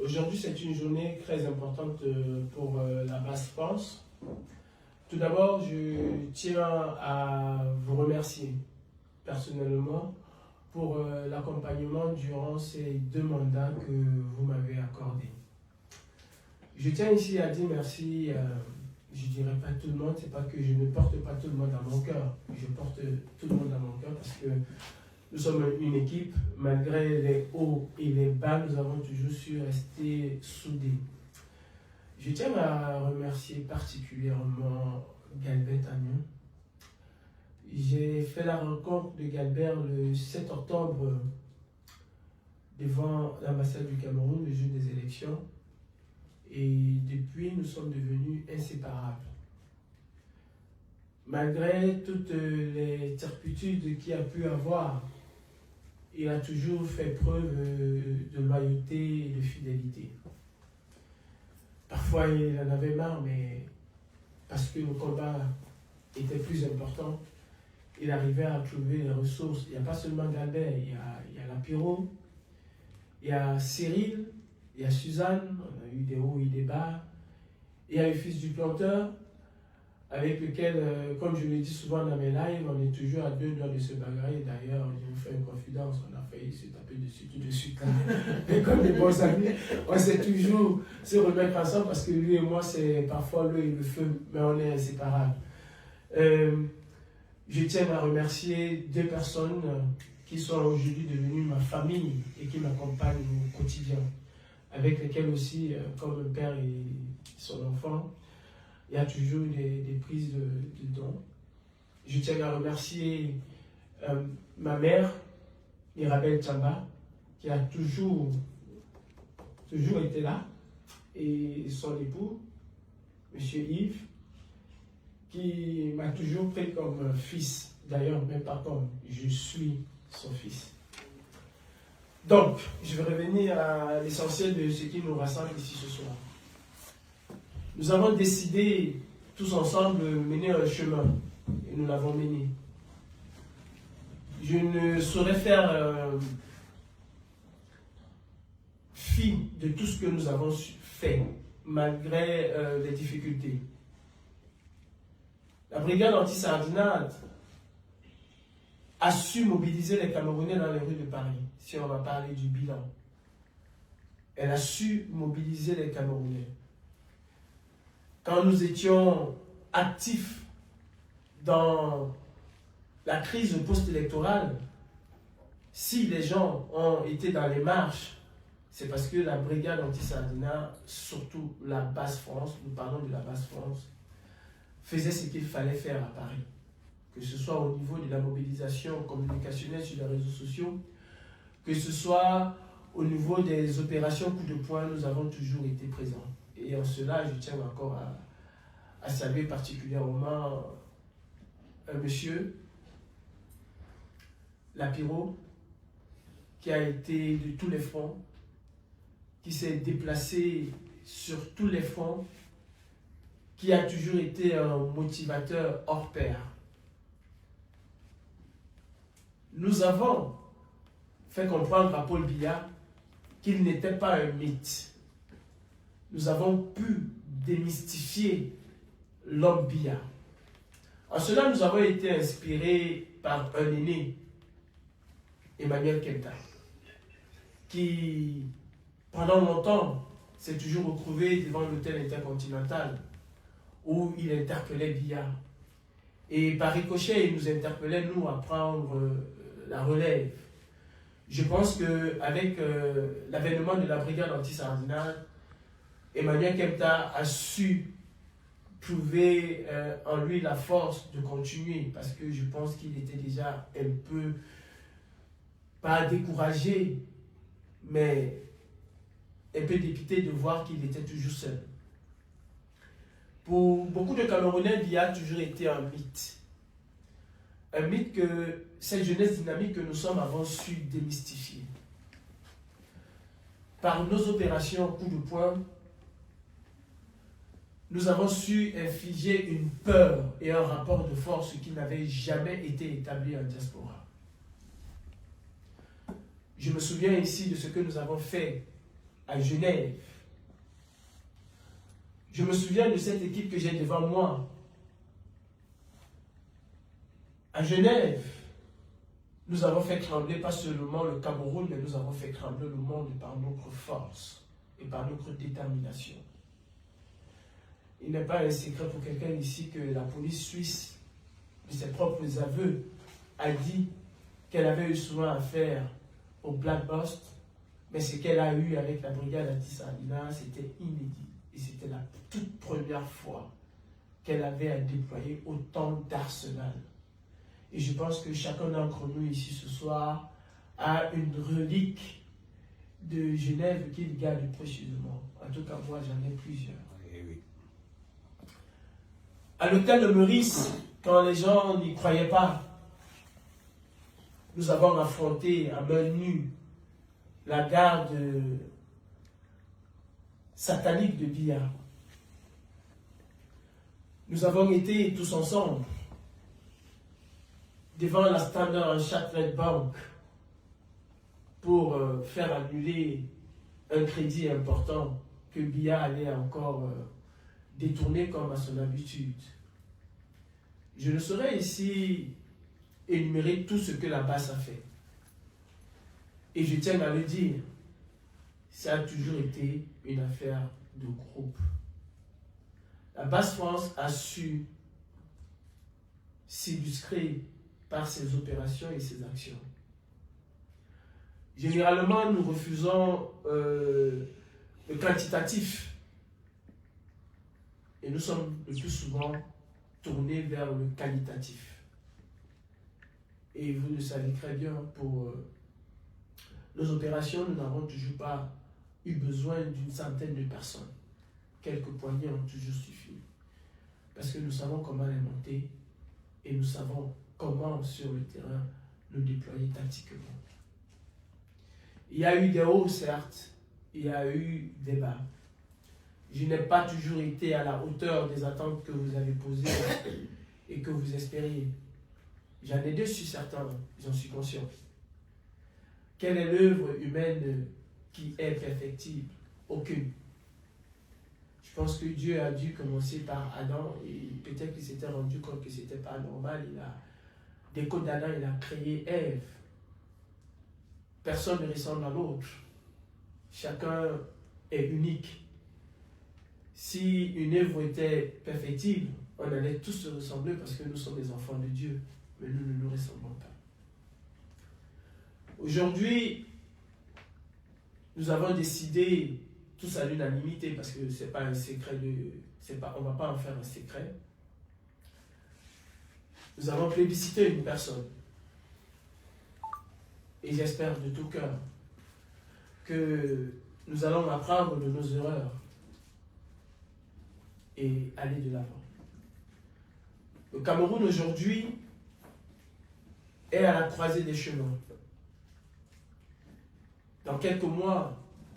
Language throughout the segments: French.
Aujourd'hui, c'est une journée très importante pour la Basse-France. Tout d'abord, je tiens à vous remercier personnellement pour l'accompagnement durant ces 2 mandats que vous m'avez accordés. Je tiens ici à dire merci, je ne dirais pas tout le monde, c'est pas que je ne porte pas tout le monde dans mon cœur, je porte tout le monde dans mon cœur parce que nous sommes une équipe, malgré les hauts et les bas, nous avons toujours su rester soudés. Je tiens à remercier particulièrement Galbert Agnon. J'ai fait la rencontre de Galbert le 7 octobre devant l'ambassade du Cameroun le jour des élections. Et depuis, nous sommes devenus inséparables. Malgré toutes les turpitudes qu'il a pu avoir, il a toujours fait preuve de loyauté et de fidélité. Parfois, il en avait marre, mais parce que le combat était plus important, il arrivait à trouver les ressources. Il n'y a pas seulement Galbert, il y a Lapiro, il y a Cyril, il y a Suzanne, on a eu des hauts et des bas. Il y a le fils du planteur, avec lequel, comme je le dis souvent dans mes lives, on est toujours à 2 doigts de se bagarrer. D'ailleurs, je vous fais une confidence, on a failli se taper dessus tout de suite. Mais comme des bons amis, on sait toujours se remettre ensemble parce que lui et moi, c'est parfois l'eau et le feu, mais on est inséparables. Je tiens à remercier 2 personnes qui sont aujourd'hui devenues ma famille et qui m'accompagnent au quotidien, avec lesquelles aussi, comme le père et son enfant, il y a toujours des prises de dons. Je tiens à remercier ma mère, Mirabel Chamba, qui a toujours été là, et son époux, M. Yves, qui m'a toujours pris comme fils, d'ailleurs même pas comme, je suis son fils. Donc, je vais revenir à l'essentiel de ce qui nous rassemble ici ce soir. Nous avons décidé tous ensemble de mener un chemin, et nous l'avons mené. Je ne saurais faire fi de tout ce que nous avons fait, malgré les difficultés. La brigade anti-sardinate a su mobiliser les Camerounais dans les rues de Paris, si on va parler du bilan. Elle a su mobiliser les Camerounais. Quand nous étions actifs dans la crise post-électorale, si les gens ont été dans les marches, c'est parce que la brigade anti-sardinat, surtout la Basse-France, nous parlons de la Basse-France, faisait ce qu'il fallait faire à Paris. Que ce soit au niveau de la mobilisation communicationnelle sur les réseaux sociaux, que ce soit au niveau des opérations coup de poing, nous avons toujours été présents. Et en cela, je tiens encore à saluer particulièrement un monsieur, Lapiro, qui a été de tous les fronts, qui s'est déplacé sur tous les fronts, qui a toujours été un motivateur hors pair. Nous avons fait comprendre à Paul Biya qu'il n'était pas un mythe. Nous avons pu démystifier l'homme Biya. En cela, nous avons été inspirés par un aîné, Emmanuel Kenta, qui, pendant longtemps, s'est toujours retrouvé devant l'hôtel intercontinental où il interpellait Biya. Et par ricochet, il nous interpellait, nous, à prendre la relève. Je pense qu'avec l'avènement de la brigade anti-sardinat, Emmanuel Kenta a su prouver en lui la force de continuer, parce que je pense qu'il était déjà un peu, pas découragé, mais un peu dépité de voir qu'il était toujours seul. Pour beaucoup de Camerounais, Biya a toujours été un mythe. Un mythe que cette jeunesse dynamique que nous sommes avons su démystifier. Par nos opérations coup de poing, nous avons su infliger une peur et un rapport de force qui n'avait jamais été établi en diaspora. Je me souviens ici de ce que nous avons fait à Genève. Je me souviens de cette équipe que j'ai devant moi. À Genève, nous avons fait trembler pas seulement le Cameroun, mais nous avons fait trembler le monde par notre force et par notre détermination. Il n'est pas un secret pour quelqu'un ici que la police suisse, de ses propres aveux, a dit qu'elle avait eu souvent affaire au Black Bust, mais ce qu'elle a eu avec la brigade anti-Sardina, c'était inédit. Et c'était la toute première fois qu'elle avait à déployer autant d'arsenal. Et je pense que chacun d'entre nous ici ce soir a une relique de Genève qu'il garde précieusement. En tout cas, moi, j'en ai plusieurs. Oui. À l'hôtel de Meurice, quand les gens n'y croyaient pas, nous avons affronté à main nue la garde satanique de Biya. Nous avons été tous ensemble devant la Standard Chartered Bank pour faire annuler un crédit important que Biya allait encore détourner comme à son habitude. Je ne saurais ici énumérer tout ce que la BAS a fait. Et je tiens à le dire, ça a toujours été une affaire de groupe. La BAS France a su s'illustrer par ses opérations et ses actions. Généralement, nous refusons le quantitatif et nous sommes le plus souvent tournés vers le qualitatif. Et vous le savez très bien, pour nos opérations, nous n'avons toujours pas eu besoin d'une centaine de personnes. Quelques poignées ont toujours suffi. Parce que nous savons comment les monter et nous savons comment sur le terrain nous déployer tactiquement. Il y a eu des hauts, certes, il y a eu des bas. Je n'ai pas toujours été à la hauteur des attentes que vous avez posées et que vous espériez. J'en ai déçu certains, j'en suis conscient. Quelle est l'œuvre humaine qui est perfectible? Aucune. Je pense que Dieu a dû commencer par Adam et peut-être qu'il s'était rendu compte que ce n'était pas normal. Des côtes d'Adam, il a créé Ève. Personne ne ressemble à l'autre. Chacun est unique. Si une œuvre était perfectible, on allait tous se ressembler parce que nous sommes des enfants de Dieu. Mais nous ne nous ressemblons pas. Aujourd'hui, nous avons décidé, tous à l'unanimité, parce que ce n'est pas un secret, on ne va pas en faire un secret. Nous avons plébiscité une personne. Et j'espère de tout cœur que nous allons apprendre de nos erreurs et aller de l'avant. Le Cameroun aujourd'hui est à la croisée des chemins. Dans quelques mois,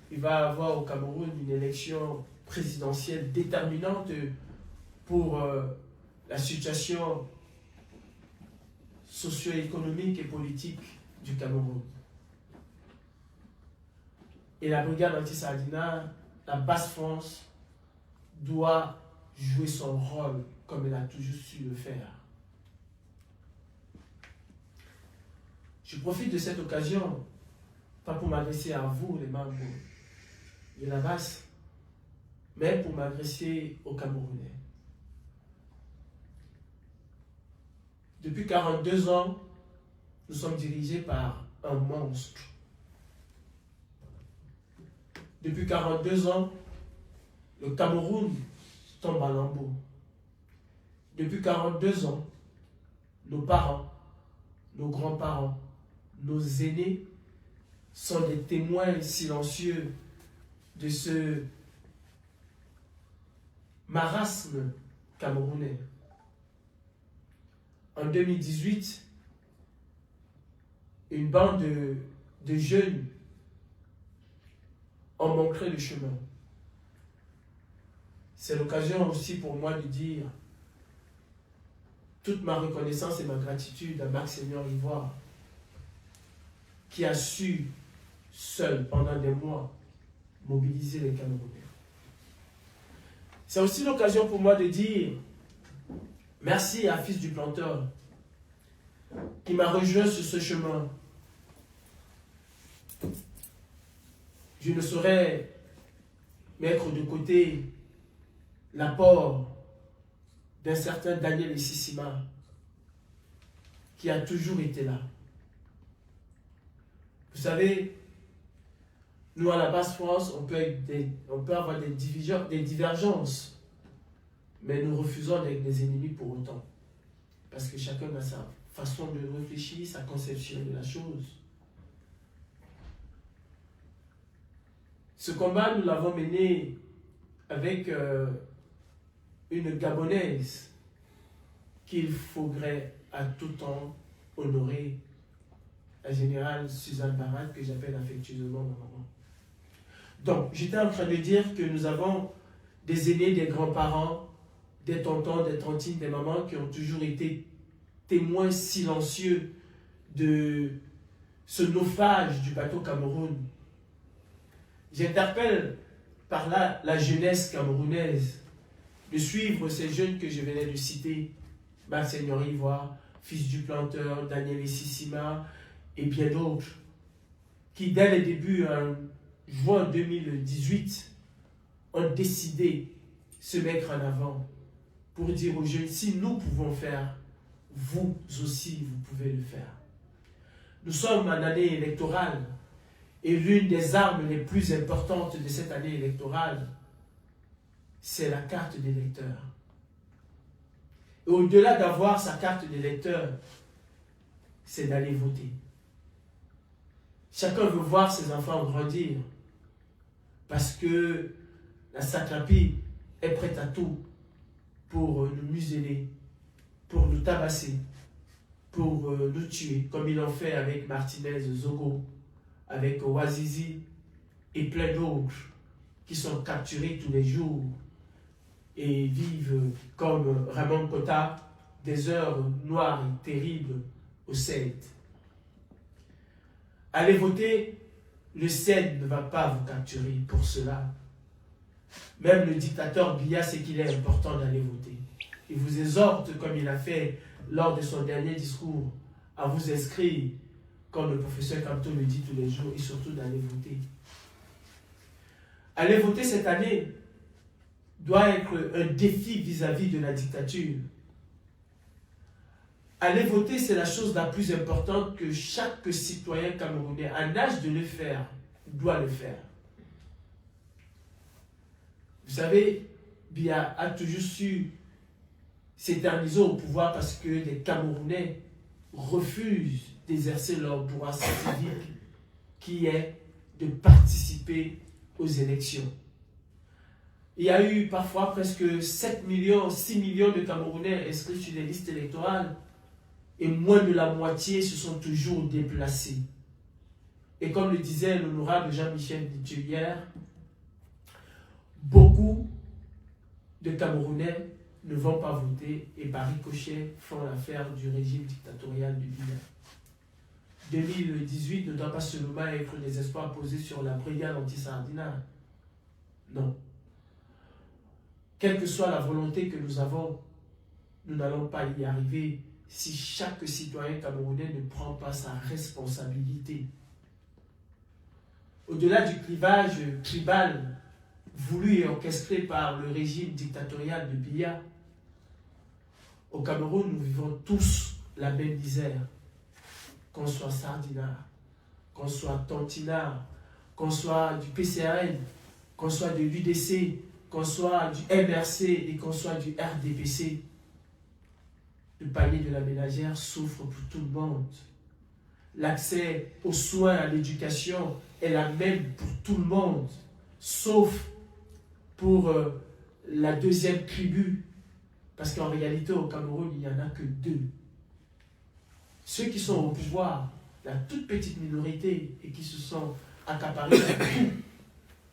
il va y avoir au Cameroun une élection présidentielle déterminante pour la situation socio-économique et politique du Cameroun. Et la brigade anti-Sardina, la BAS France, doit jouer son rôle comme elle a toujours su le faire. Je profite de cette occasion, pas pour m'adresser à vous, les membres de la BAS, mais pour m'adresser aux Camerounais. Depuis 42 ans, nous sommes dirigés par un monstre. Depuis 42 ans, le Cameroun tombe à lambeaux. Depuis 42 ans, nos parents, nos grands-parents, nos aînés sont des témoins silencieux de ce marasme camerounais. En 2018, une bande de jeunes ont montré le chemin. C'est l'occasion aussi pour moi de dire toute ma reconnaissance et ma gratitude à Max Seigneur Ivoire, qui a su seul pendant des mois, mobiliser les Camerounais. C'est aussi l'occasion pour moi de dire merci à Fils du Planteur qui m'a rejoint sur ce chemin. Je ne saurais mettre de côté l'apport d'un certain Daniel Essissima qui a toujours été là. Vous savez, nous à la Basse-France, on peut avoir des divergences, mais nous refusons d'être des ennemis pour autant. Parce que chacun a sa façon de réfléchir, sa conception de la chose. Ce combat, nous l'avons mené avec une Gabonaise qu'il faudrait à tout temps honorer, la générale Suzanne Barat, que j'appelle affectueusement ma maman. Donc, j'étais en train de dire que nous avons des aînés, des grands-parents, des tontons, des tontines, des mamans qui ont toujours été témoins silencieux de ce naufrage du bateau Cameroun. J'interpelle par là la jeunesse camerounaise de suivre ces jeunes que je venais de citer, Monseigneur Ivoire, Fils du Planteur, Daniel Essissima et bien d'autres, qui dès le début, en juin 2018, ont décidé de se mettre en avant pour dire aux jeunes, si nous pouvons faire, vous aussi, vous pouvez le faire. Nous sommes en année électorale et l'une des armes les plus importantes de cette année électorale, c'est la carte d'électeur. Et au-delà d'avoir sa carte d'électeur, c'est d'aller voter. Chacun veut voir ses enfants grandir parce que la Satrapi est prête à tout pour nous museler, pour nous tabasser, pour nous tuer, comme ils l'ont fait avec Martinez Zogo, avec Ouazizi et plein d'autres qui sont capturés tous les jours et vivent comme Raymond Kota des heures noires et terribles au CED. Allez voter, le CED ne va pas vous capturer pour cela. Même le dictateur Biya sait qu'il est important d'aller voter. Il vous exhorte, comme il a fait lors de son dernier discours, à vous inscrire, comme le professeur Kamto le dit tous les jours, et surtout d'aller voter. Aller voter cette année doit être un défi vis-à-vis de la dictature. Aller voter, c'est la chose la plus importante que chaque citoyen camerounais, en âge de le faire, doit le faire. Vous savez, Biya a toujours su s'éterniser au pouvoir parce que les Camerounais refusent d'exercer leur droit civique qui est de participer aux élections. Il y a eu parfois presque 7 millions, 6 millions de Camerounais inscrits sur les listes électorales et moins de la moitié se sont toujours déplacés. Et comme le disait l'honorable Jean-Michel Didier hier, beaucoup de Camerounais ne vont pas voter et par ricochet font l'affaire du régime dictatorial du Biya. 2018 ne doit pas seulement être des espoirs posés sur la brigade anti-Sardina. Non. Quelle que soit la volonté que nous avons, nous n'allons pas y arriver si chaque citoyen camerounais ne prend pas sa responsabilité. Au-delà du clivage tribal voulu et orchestré par le régime dictatorial de Biya, au Cameroun, nous vivons tous la même misère. Qu'on soit Sardinard, qu'on soit Tontinard, qu'on soit du PCRN, qu'on soit de l'UDC, qu'on soit du MRC et qu'on soit du RDPC. Le panier de la ménagère souffre pour tout le monde. L'accès aux soins, à l'éducation est la même pour tout le monde, sauf pour la deuxième tribu, parce qu'en réalité au Cameroun, il n'y en a que deux. Ceux qui sont au pouvoir, la toute petite minorité, et qui se sont accaparés de tout,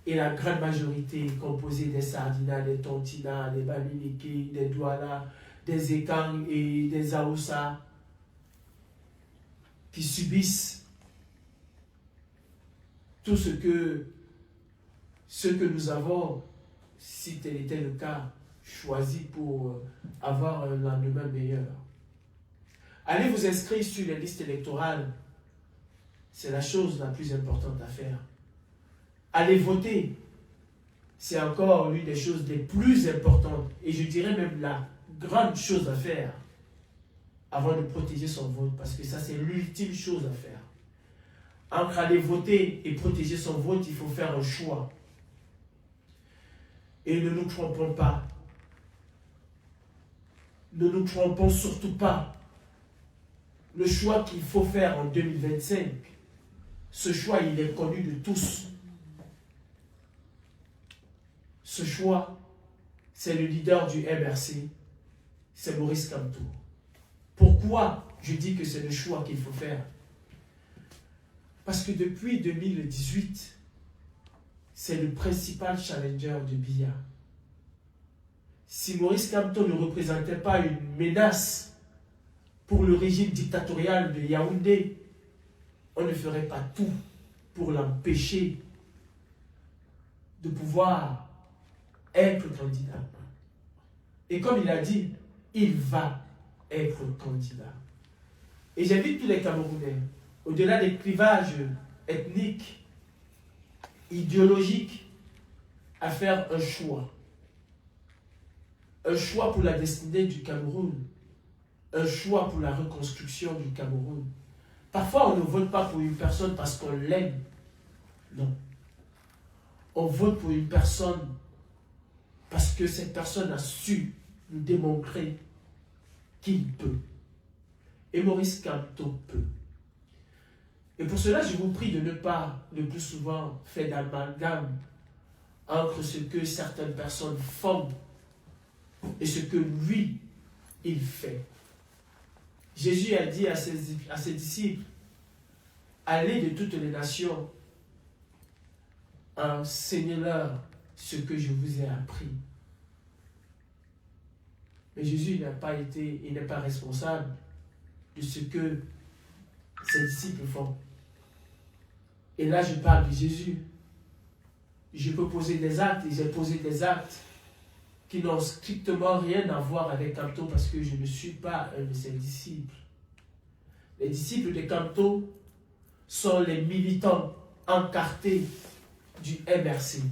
et la grande majorité composée des Sardinas, des Tontinas, des Bamileke, des Douala, des Ekang et des Aoussa, qui subissent tout ce que nous avons, si tel était le cas, choisi pour avoir un lendemain meilleur. Allez vous inscrire sur les listes électorales. C'est la chose la plus importante à faire. Allez voter. C'est encore l'une des choses les plus importantes. Et je dirais même la grande chose à faire avant de protéger son vote. Parce que ça, c'est l'ultime chose à faire. Entre aller voter et protéger son vote, il faut faire un choix. Et ne nous trompons pas. Ne nous trompons surtout pas. Le choix qu'il faut faire en 2025, ce choix, il est connu de tous. Ce choix, c'est le leader du MRC, c'est Maurice Kamto. Pourquoi je dis que c'est le choix qu'il faut faire? Parce que depuis 2018, c'est le principal challenger de Biya. Si Maurice Kamto ne représentait pas une menace pour le régime dictatorial de Yaoundé, on ne ferait pas tout pour l'empêcher de pouvoir être candidat. Et comme il a dit, il va être candidat. Et j'invite tous les Camerounais, au-delà des clivages ethniques, idéologiques, à faire un choix. Un choix pour la destinée du Cameroun. Un choix pour la reconstruction du Cameroun. Parfois, on ne vote pas pour une personne parce qu'on l'aime. Non. On vote pour une personne parce que cette personne a su nous démontrer qu'il peut. Et Maurice Kamto peut. Et pour cela, je vous prie de ne pas, le plus souvent, faire d'amalgame entre ce que certaines personnes font et ce que lui, il fait. Jésus a dit à ses disciples, allez de toutes les nations, enseignez-leur ce que je vous ai appris. Mais Jésus n'a pas été, il n'est pas responsable de ce que ses disciples font. Et là, je parle de Jésus. Je peux poser des actes, et j'ai posé des actes qui n'ont strictement rien à voir avec Kamto parce que je ne suis pas un de ses disciples. Les disciples de Kamto sont les militants encartés du MRC.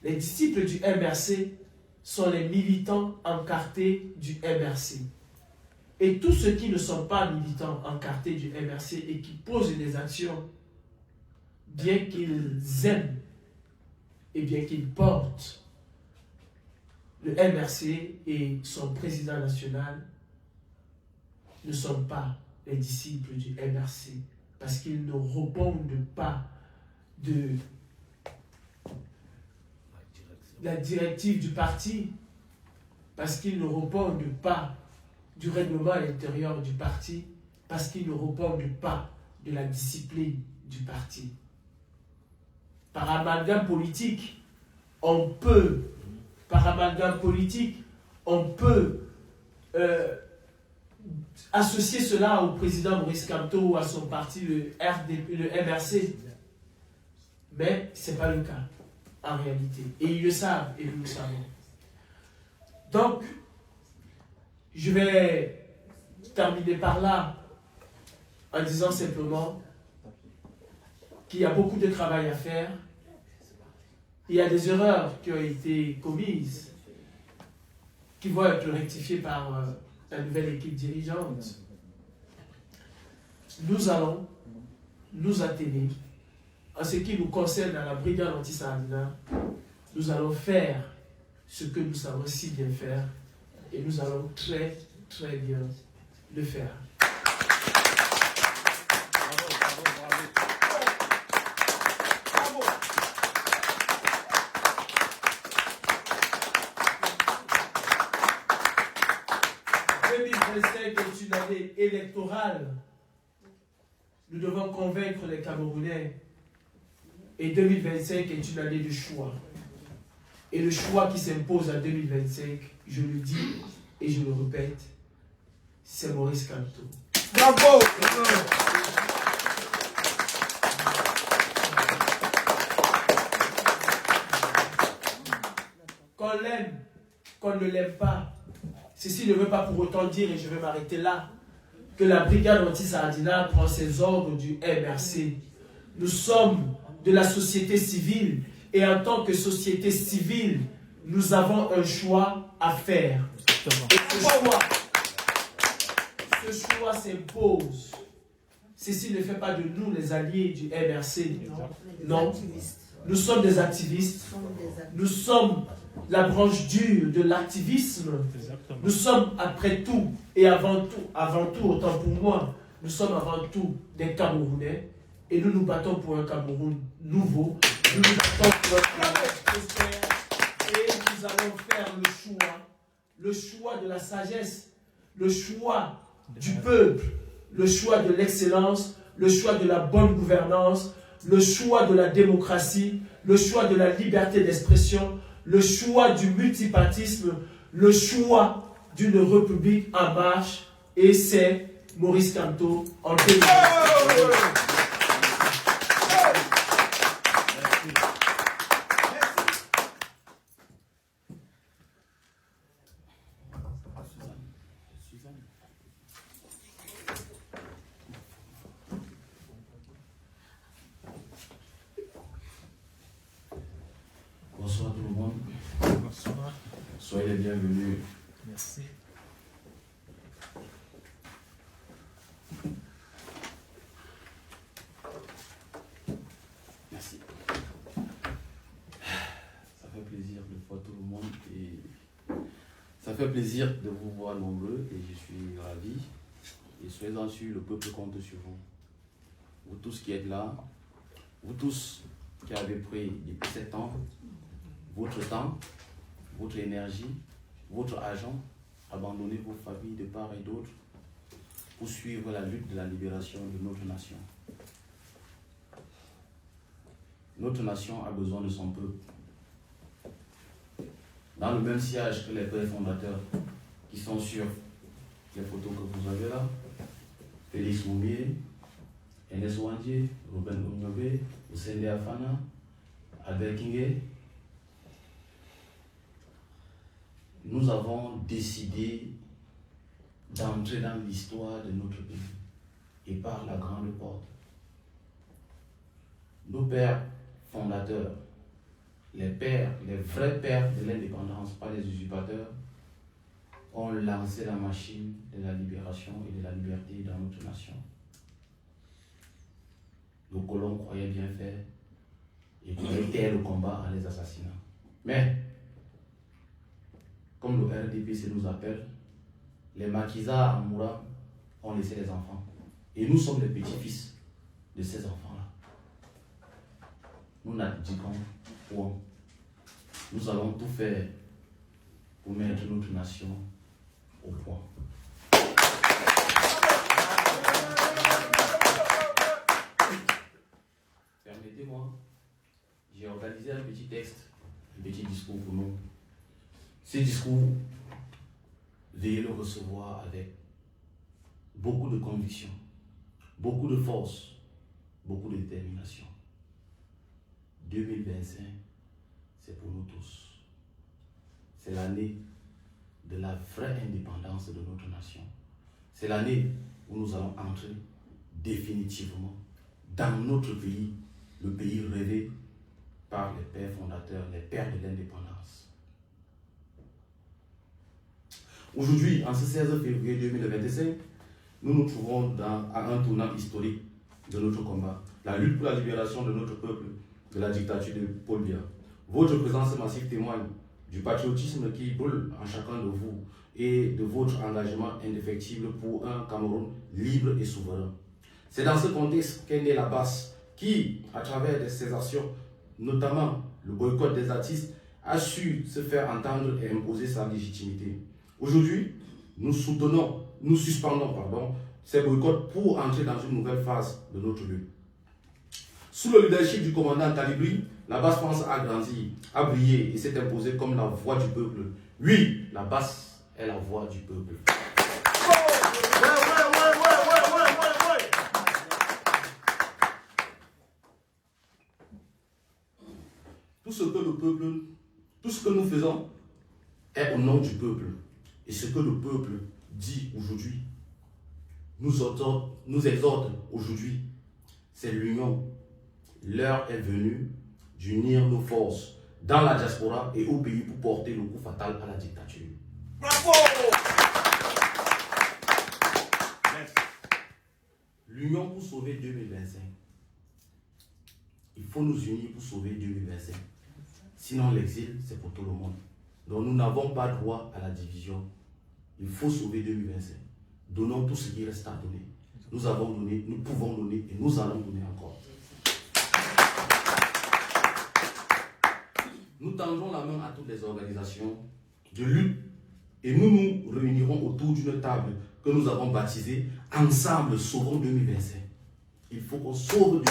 Les disciples du MRC sont les militants encartés du MRC. Et tous ceux qui ne sont pas militants encartés du MRC et qui posent des actions, bien qu'ils aiment et bien qu'ils portent le MRC et son président national, ne sont pas les disciples du MRC parce qu'ils ne répondent pas de la directive du parti, parce qu'ils ne répondent pas du règlement intérieur du parti, parce qu'ils ne répondent pas de la discipline du parti. Par amalgame politique, on peut associer cela au président Maurice Kamto ou à son parti, le MRC. Mais ce n'est pas le cas, en réalité. Et ils le savent, et nous le savons. Donc, je vais terminer par là, en disant simplement qu'il y a beaucoup de travail à faire. Il y a des erreurs qui ont été commises, qui vont être rectifiées par la nouvelle équipe dirigeante. Nous allons nous atteler. En ce qui nous concerne à la brigade anti-Sardina, nous allons faire ce que nous savons si bien faire et nous allons très, très bien le faire. Bravo. 2025 est une année électorale. Nous devons convaincre les Camerounais. Et 2025 est une année de choix. Et le choix qui s'impose en 2025, je le dis et je le répète, c'est Maurice Kamto. Bravo! qu'on l'aime, qu'on ne l'aime pas. Ceci ne veut pas pour autant dire, et je vais m'arrêter là, que la brigade anti-Sardina prend ses ordres du MRC. Nous sommes de la société civile et en tant que société civile, nous avons un choix à faire. Et ce choix s'impose. Ceci ne fait pas de nous les alliés du MRC. Non. Nous sommes des activistes. Nous sommes la branche dure de l'activisme. Nous sommes après tout et avant tout, autant pour moi, nous sommes avant tout des Camerounais et nous nous battons pour un Cameroun nouveau. Nous nous battons pour un Cameroun prospère et nous allons faire le choix de la sagesse, le choix du peuple, le choix de l'excellence, le choix de la bonne gouvernance, le choix de la démocratie, le choix de la liberté d'expression, le choix du multipartisme, le choix d'une république en marche, et c'est Maurice Kamto en 2020. Bonsoir tout le monde. Bonsoir. Soyez les bienvenus. Merci. Merci. Ça fait plaisir de voir tout le monde et ça fait plaisir de vous voir nombreux et je suis ravi. Et soyez-en sûrs, le peuple compte sur vous. Vous tous qui êtes là, vous tous qui avez pris depuis 7 ans votre temps, votre énergie, votre argent, abandonnez vos familles de part et d'autre pour suivre la lutte de la libération de notre nation. Notre nation a besoin de son peuple. Dans le même sillage que les pères fondateurs qui sont sur les photos que vous avez là, Félix Moumier, Enes Wandje, Ruben Ounyobe, Ousende Afana, Albert Kingé, nous avons décidé d'entrer dans l'histoire de notre pays et par la grande porte. Nos pères fondateurs, les vrais pères de l'indépendance, pas les usurpateurs, ont lancé la machine de la libération et de la liberté dans notre nation. Nos colons croyaient bien faire et pouvaient taire le combat en les assassinant. Mais, comme le RDPC nous appelle, les maquisards en mourant ont laissé les enfants. Et nous sommes les petits-fils de ces enfants-là. Nous n'abdiquons point. Nous allons tout faire pour mettre notre nation au point. Permettez-moi, j'ai organisé un petit texte, un petit discours pour nous. Ce discours, veuillez le recevoir avec beaucoup de conviction, beaucoup de force, beaucoup de détermination. 2025, c'est pour nous tous. C'est l'année de la vraie indépendance de notre nation. C'est l'année où nous allons entrer définitivement dans notre pays, le pays rêvé par les pères fondateurs, les pères de l'indépendance. Aujourd'hui, en ce 16 février 2025, nous nous trouvons à un tournant historique de notre combat. La lutte pour la libération de notre peuple de la dictature de Paul Biya. Votre présence massive témoigne du patriotisme qui brûle en chacun de vous et de votre engagement indéfectible pour un Cameroun libre et souverain. C'est dans ce contexte qu'est née la BAS qui, à travers ses actions, notamment le boycott des artistes, a su se faire entendre et imposer sa légitimité. Aujourd'hui, nous suspendons ces boycotts pour entrer dans une nouvelle phase de notre lutte. Sous le leadership du commandant Talibri, la BAS France a grandi, a brillé et s'est imposée comme la voix du peuple. Oui, la BAS est la voix du peuple. Tout ce que nous faisons, est au nom du peuple. Et ce que le peuple dit aujourd'hui, nous exhorte aujourd'hui, c'est l'union. L'heure est venue d'unir nos forces dans la diaspora et au pays pour porter le coup fatal à la dictature. Bravo! L'union pour sauver 2025. Il faut nous unir pour sauver 2025. Sinon l'exil, c'est pour tout le monde. Donc nous n'avons pas droit à la division. Il faut sauver 2025. Donnons tout ce qui reste à donner. Nous avons donné, nous pouvons donner et nous allons donner encore. Nous tendrons la main à toutes les organisations de lutte et nous nous réunirons autour d'une table que nous avons baptisée Ensemble Sauvons 2025. Il faut qu'on sauve 2025.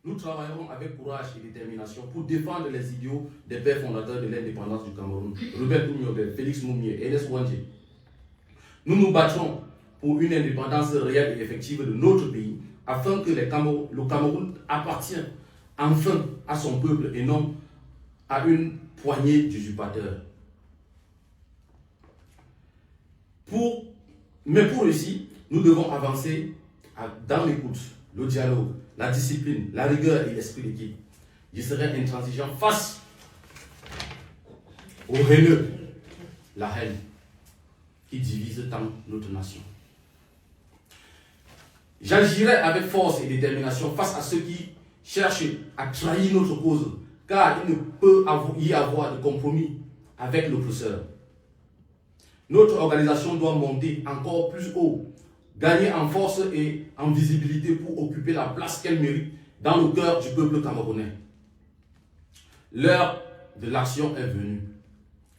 Nous travaillerons avec courage et détermination pour défendre les idéaux des pères fondateurs de l'indépendance du Cameroun, Robert Toumyobel, Félix Moumié, Ernest Ouandjé. Nous nous battrons pour une indépendance réelle et effective de notre pays, afin que le Cameroun appartienne enfin à son peuple et non à une poignée d'usurpateurs. Mais pour réussir, nous devons avancer dans l'écoute, le dialogue, la discipline, la rigueur et l'esprit d'équipe. Je serai intransigeant face au haineux, la haine qui divise tant notre nation. J'agirai avec force et détermination face à ceux qui cherchent à trahir notre cause, car il ne peut y avoir de compromis avec l'oppresseur. Notre organisation doit monter encore plus haut, gagner en force et en visibilité pour occuper la place qu'elle mérite dans le cœur du peuple camerounais. L'heure de l'action est venue.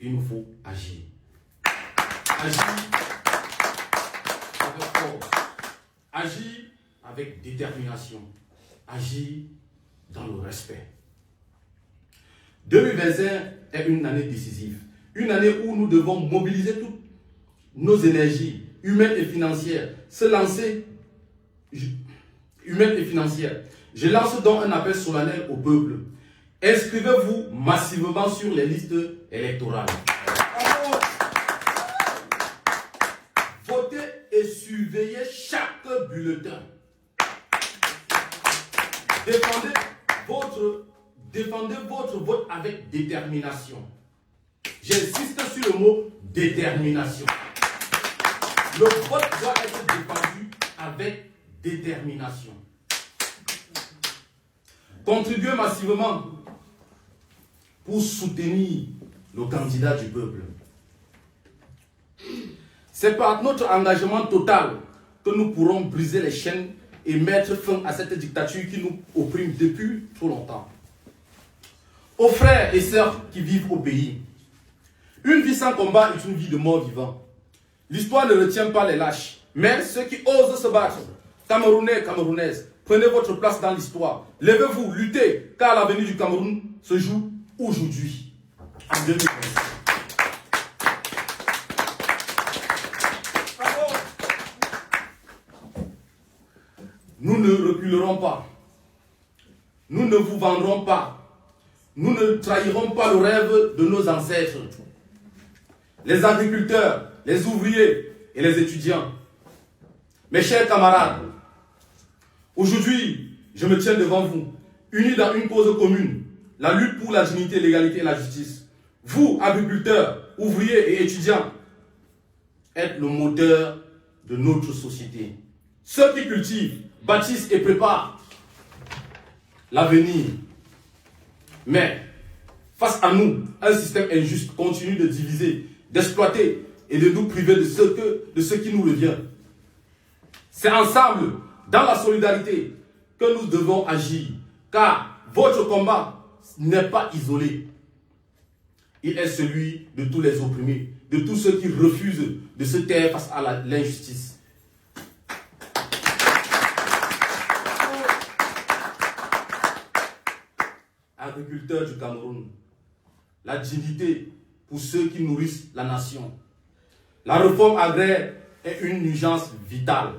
Il nous faut agir. Agir avec force. Agir avec détermination. Agir dans le respect. 2025 est une année décisive. Une année où nous devons mobiliser toutes nos énergies humaines et financières. Se lancer humaines et financières. Je lance donc un appel solennel au peuple. Inscrivez-vous massivement sur les listes électorales. Votez et surveillez chaque bulletin. Défendez votre vote avec détermination. J'insiste sur le mot détermination. Le vote doit être défendu avec détermination. Contribuez massivement pour soutenir le candidat du peuple. C'est par notre engagement total que nous pourrons briser les chaînes et mettre fin à cette dictature qui nous opprime depuis trop longtemps. Aux frères et sœurs qui vivent au pays, une vie sans combat est une vie de mort-vivant. L'histoire ne retient pas les lâches, mais ceux qui osent se battre. Camerounais et Camerounaises, prenez votre place dans l'histoire. Levez-vous, luttez, car l'avenir du Cameroun se joue aujourd'hui, en 2020. Nous ne reculerons pas. Nous ne vous vendrons pas. Nous ne trahirons pas le rêve de nos ancêtres. Les agriculteurs, les ouvriers et les étudiants. Mes chers camarades, aujourd'hui, je me tiens devant vous, unis dans une cause commune, la lutte pour la dignité, l'égalité et la justice. Vous, agriculteurs, ouvriers et étudiants, êtes le moteur de notre société. Ceux qui cultivent, bâtissent et préparent l'avenir. Mais, face à nous, un système injuste continue de diviser, d'exploiter et de nous priver de ce qui nous revient. C'est ensemble, dans la solidarité, que nous devons agir, car votre combat n'est pas isolé. Il est celui de tous les opprimés, de tous ceux qui refusent de se taire face à l'injustice. Agriculteurs du Cameroun, la dignité pour ceux qui nourrissent la nation. La réforme agraire est une urgence vitale.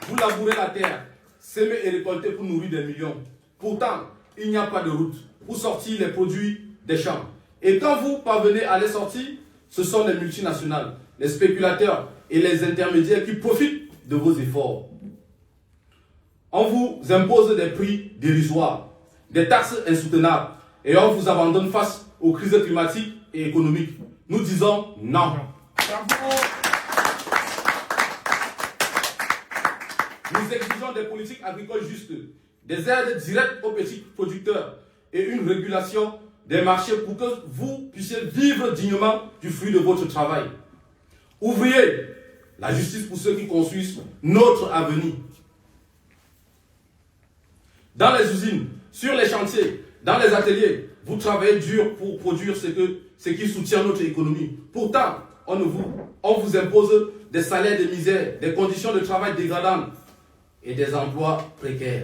Vous Vous labourez la terre, s'aimer et récolter pour nourrir des millions. Pourtant, il n'y a pas de route pour sortir les produits des champs. Et quand vous parvenez à les sortir, ce sont les multinationales, les spéculateurs et les intermédiaires qui profitent de vos efforts. On vous impose des prix dérisoires, des taxes insoutenables et on vous abandonne face aux crises climatiques et économiques. Nous disons non. Bravo. Nous exigeons des politiques agricoles justes, des aides directes aux petits producteurs et une régulation des marchés pour que vous puissiez vivre dignement du fruit de votre travail. Ouvriers, la justice pour ceux qui construisent notre avenir. Dans les usines, sur les chantiers, dans les ateliers, vous travaillez dur pour produire ce qui soutient notre économie. Pourtant, on vous impose des salaires de misère, des conditions de travail dégradantes et des emplois précaires.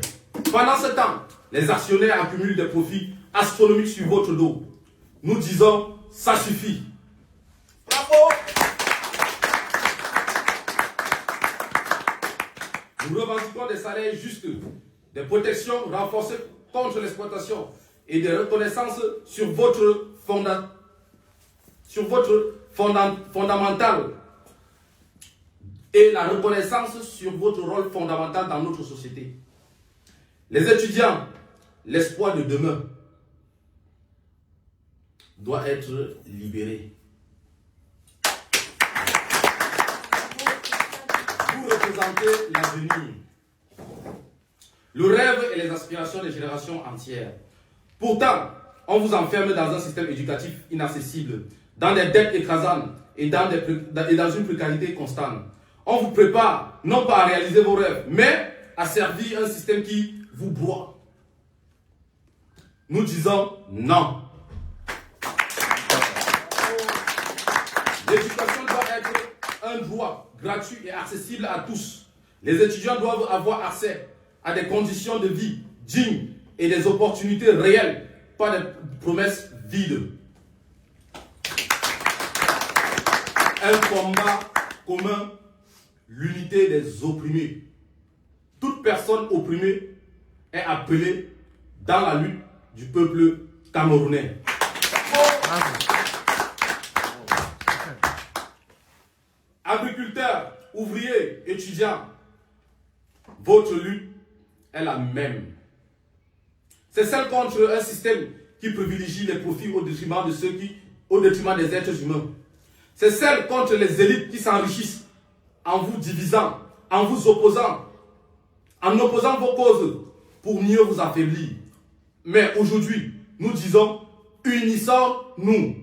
Pendant ce temps, les actionnaires accumulent des profits astronomiques sur votre dos. Nous disons, ça suffit. Bravo! Nous revendiquons des salaires justes, des protections renforcées contre l'exploitation et des reconnaissances sur votre fondamental et la reconnaissance sur votre rôle fondamental dans notre société. Les étudiants, l'espoir de demain, doit être libéré. Vous représentez l'avenir, le rêve et les aspirations des générations entières. Pourtant, on vous enferme dans un système éducatif inaccessible, dans des dettes écrasantes et dans une précarité constante. On vous prépare non pas à réaliser vos rêves, mais à servir un système qui vous broie. Nous disons non. L'éducation doit être un droit gratuit et accessible à tous. Les étudiants doivent avoir accès à des conditions de vie dignes et des opportunités réelles, pas des promesses vides. Un combat commun, l'unité des opprimés. Toute personne opprimée est appelée dans la lutte du peuple camerounais. Agriculteurs, ouvriers, étudiants, votre lutte est la même. C'est celle contre un système qui privilégie les profits au détriment des êtres humains. C'est celle contre les élites qui s'enrichissent en vous divisant, en vous opposant, en opposant vos causes pour mieux vous affaiblir. Mais aujourd'hui, nous disons, unissons-nous.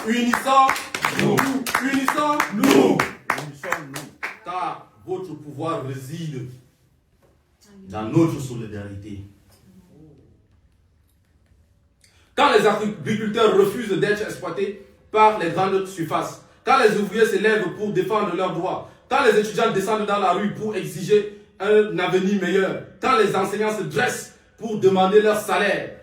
Unissons-nous. Unissons-nous. Car votre pouvoir réside dans notre solidarité. Quand les agriculteurs refusent d'être exploités par les grandes surfaces, quand les ouvriers se lèvent pour défendre leurs droits, quand les étudiants descendent dans la rue pour exiger un avenir meilleur, quand les enseignants se dressent pour demander leur salaire,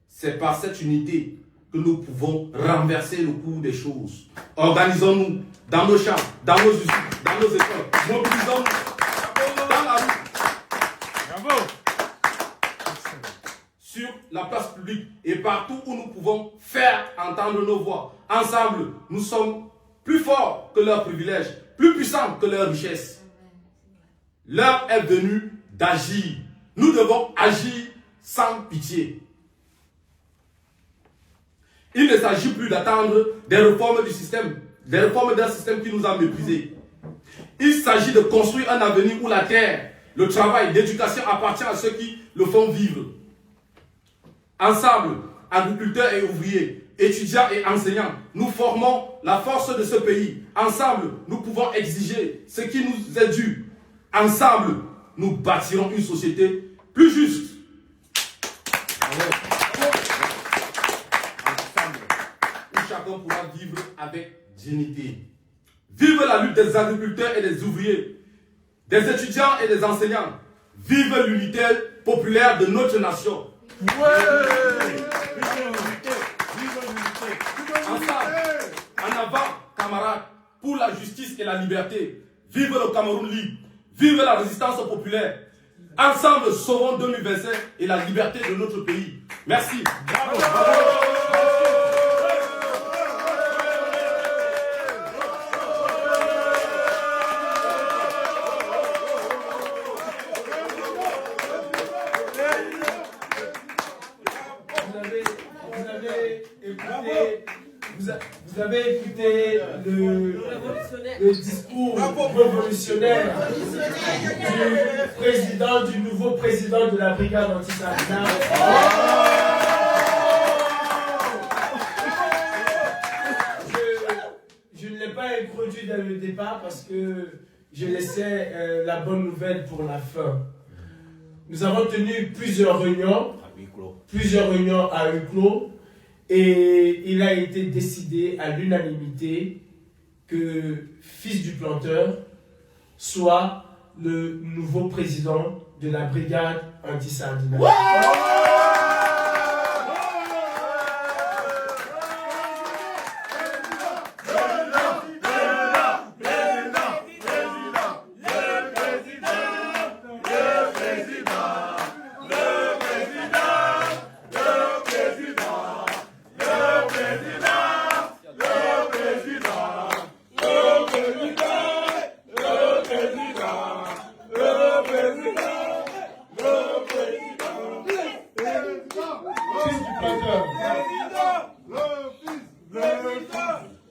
c'est par cette unité que nous pouvons renverser le cours des choses. Organisons-nous dans nos champs, dans nos usines, dans nos écoles, mobilisons-nous dans la rue. Bravo. Sur la place publique et partout où nous pouvons faire entendre nos voix. Ensemble, nous sommes plus forts que leurs privilèges, plus puissants que leurs richesses. L'heure est venue d'agir. Nous devons agir sans pitié. Il ne s'agit plus d'attendre des réformes du système, des réformes d'un système qui nous a méprisés. Il s'agit de construire un avenir où la terre, le travail, l'éducation appartient à ceux qui le font vivre. Ensemble, agriculteurs et ouvriers, étudiants et enseignants, nous formons la force de ce pays. Ensemble, nous pouvons exiger ce qui nous est dû. Ensemble, nous bâtirons une société plus juste. Où chacun pourra vivre avec dignité. Vive la lutte des agriculteurs et des ouvriers, des étudiants et des enseignants. Vive l'unité populaire de notre nation. Ensemble, en avant, camarades, pour la justice et la liberté. Vive le Cameroun libre. Vive la résistance populaire. Ensemble, sauvons 2025 et la liberté de notre pays. Merci. Bravo. Vous avez écouté le discours révolutionnaire du nouveau président de la brigade anti-Sardina. Je ne l'ai pas introduit dès le départ parce que je laissais la bonne nouvelle pour la fin. Nous avons tenu plusieurs réunions à huis clos. Et il a été décidé à l'unanimité que Fils du Planteur soit le nouveau président de la brigade anti-Sardina.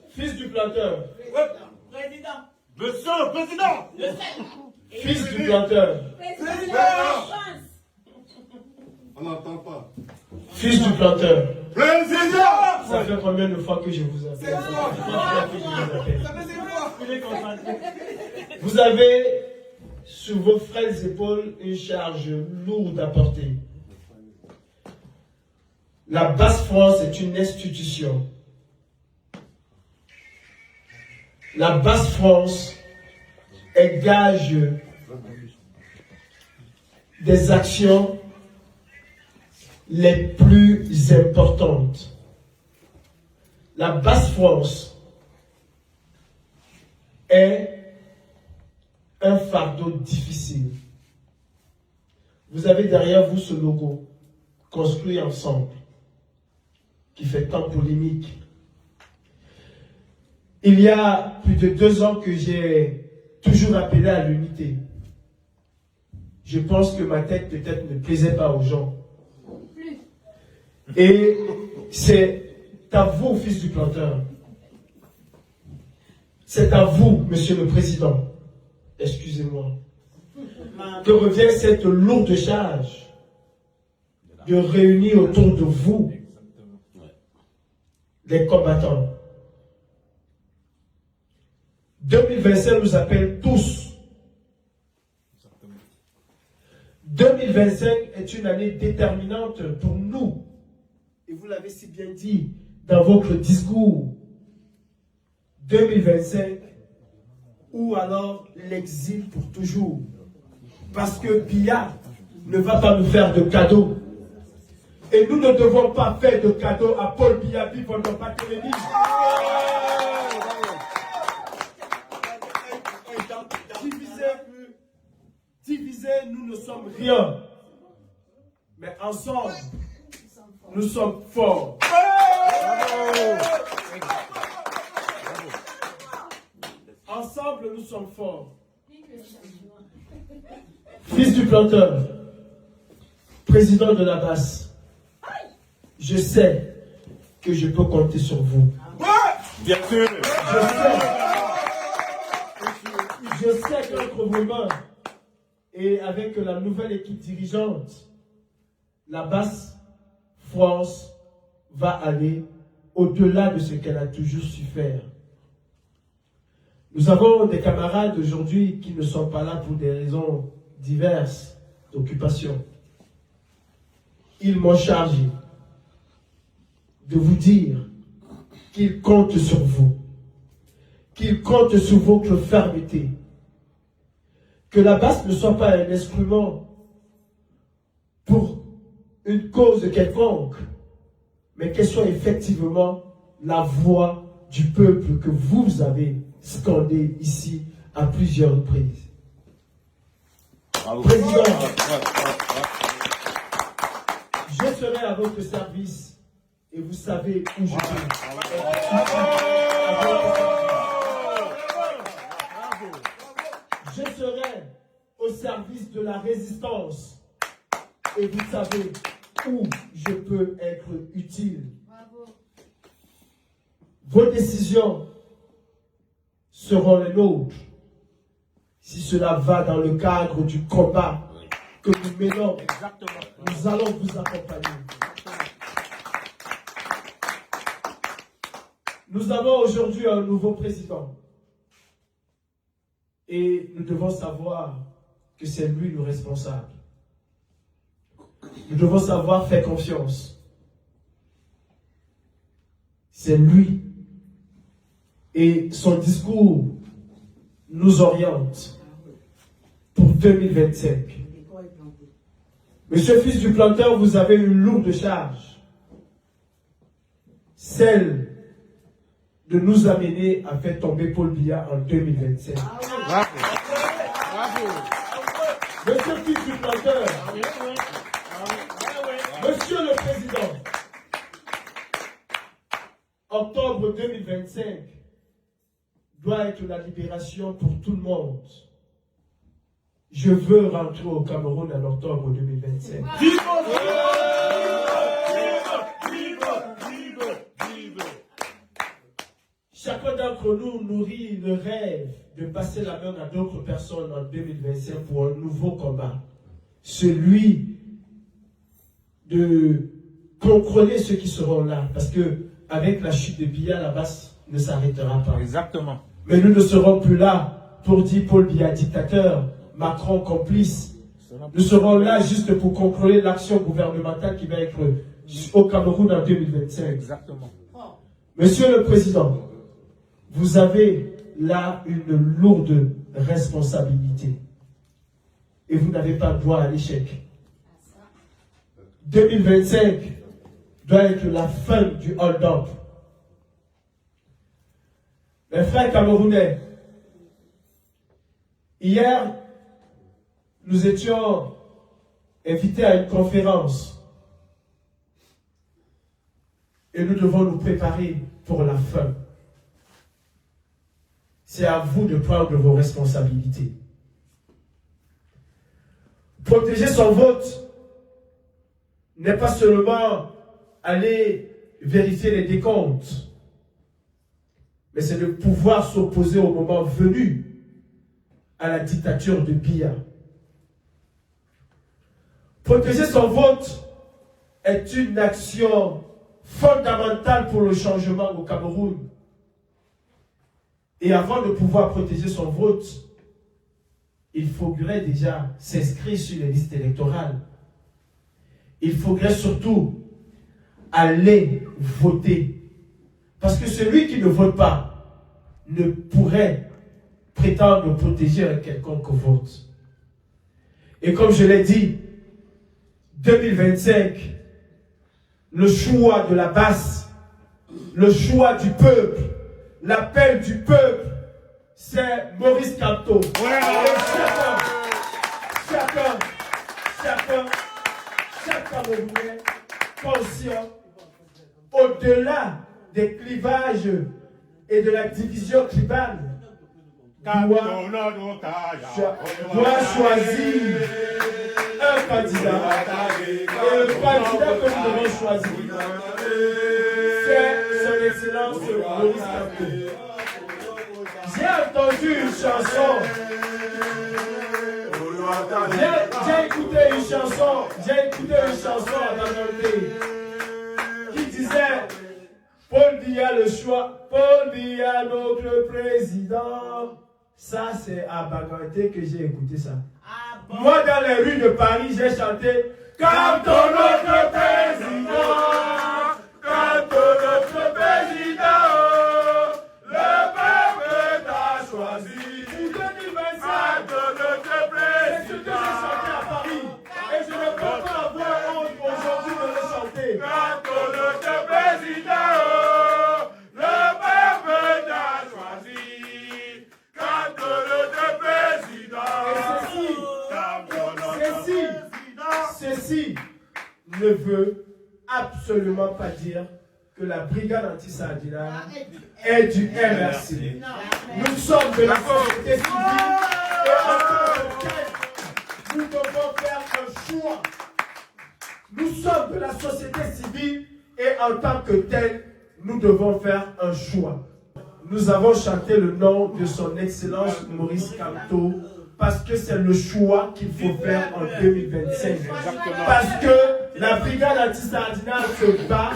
Fils du planteur. Président. Monsieur le Président. Fils du planteur. Président. On n'entend pas. Fils du planteur. Président. Ça fait combien de fois que je vous appelle? Vous avez sur vos frêles épaules une charge lourde à porter. La Basse-France est une institution. La Basse-France est gage des actions les plus importantes. La Basse-France est un fardeau difficile. Vous avez derrière vous ce logo, construit ensemble, qui fait tant polémique. Il y a plus de 2 ans que j'ai toujours appelé à l'unité. Je pense que ma tête peut-être ne plaisait pas aux gens. Et c'est à vous, Fils du Planteur. C'est à vous, Monsieur le Président. Excusez-moi. Que revient cette lourde charge de réunir autour de vous les combattants. 2025 nous appelle tous. 2025 est une année déterminante pour nous. Et vous l'avez si bien dit dans votre discours. 2025 ou alors l'exil pour toujours. Parce que Biya ne va pas nous faire de cadeaux. Et nous ne devons pas faire de cadeaux à Paul Biya pendant Barthélémy. Divisés, nous ne sommes rien. Mais ensemble, nous sommes forts. Ensemble, nous sommes forts. Fils du Planteur, président de la Basse, je sais que je peux compter sur vous. Bien sûr. Je sais qu'entre vos mains et avec la nouvelle équipe dirigeante, la Basse-France va aller au-delà de ce qu'elle a toujours su faire. Nous avons des camarades aujourd'hui qui ne sont pas là pour des raisons diverses d'occupation. Ils m'ont chargé de vous dire qu'ils comptent sur vous, qu'ils comptent sur votre fermeté, que la Basse ne soit pas un instrument pour une cause quelconque, mais qu'elle soit effectivement la voix du peuple que vous avez scandé ici à plusieurs reprises. Président, je serai à votre service et vous savez où je vais. Je serai au service de la résistance et vous savez où je peux être utile. Vos décisions seront les nôtres si cela va dans le cadre du combat que nous menons. Nous allons vous accompagner. Nous avons aujourd'hui un nouveau président et nous devons savoir que c'est lui le responsable. Nous devons savoir faire confiance. C'est lui. Et son discours nous oriente pour 2025. Monsieur Fils du Planteur, vous avez une lourde charge. Celle de nous amener à faire tomber Paul Biya en 2025. Monsieur Fils du Planteur, Monsieur le Président, octobre 2025 doit être la libération pour tout le monde. Je veux rentrer au Cameroun en octobre 2025. Chacun d'entre nous nourrit le rêve de passer la main à d'autres personnes en 2025 pour un nouveau combat. Celui de contrôler ceux qui seront là. Parce que avec la chute de Biya, la basse ne s'arrêtera pas. Exactement. Mais nous ne serons plus là pour dire Paul Biya dictateur, Macron complice. Nous serons là juste pour contrôler l'action gouvernementale qui va être au Cameroun en 2025. Exactement. Monsieur le Président, vous avez là une lourde responsabilité. Et vous n'avez pas droit à l'échec. 2025 doit être la fin du hold-up. Mes frères camerounais, hier, nous étions invités à une conférence et nous devons nous préparer pour la fin. C'est à vous de prendre vos responsabilités. Protéger son vote n'est pas seulement aller vérifier les décomptes, mais c'est de pouvoir s'opposer au moment venu à la dictature de Biya. Protéger son vote est une action fondamentale pour le changement au Cameroun. Et avant de pouvoir protéger son vote, il faudrait déjà s'inscrire sur les listes électorales. Il faudrait surtout aller voter. Parce que celui qui ne vote pas ne pourrait prétendre protéger un quelconque vote. Et comme je l'ai dit, 2025, le choix de la basse, le choix du peuple, l'appel du peuple, c'est Maurice Kamto. Et chaque Camerounais conscient, au-delà des clivages et de la division tribale, doit choisir un candidat. Et le candidat que nous devons choisir, c'est son Excellence Maurice Kamto. J'ai entendu une chanson. J'ai écouté une chanson à Baganté qui disait Paul Biya le choix, Paul Biya notre président. Ça c'est à Baganté que j'ai écouté ça. Moi dans les rues de Paris j'ai chanté Kamto notre président, Kamto notre président. Le peuple t'a choisi pour 2025 notre président. C'est ce que j'ai chanté à Paris. Et je ne peux pas avoir honte aujourd'hui de le chanter. Kamto notre président. Le peuple t'a choisi. Kamto notre président. Et ceci, Kamto ceci ne veut absolument pas dire que la brigade anti-Sardina est du MRC. Nous sommes de la société civile et en tant que tel, nous devons faire un choix. Nous sommes de la société civile et en tant que tel, nous devons faire un choix. Nous avons chanté le nom de son Excellence Maurice Kamto parce que c'est le choix qu'il faut faire en 2025. Parce que la brigade anti-Sardina se bat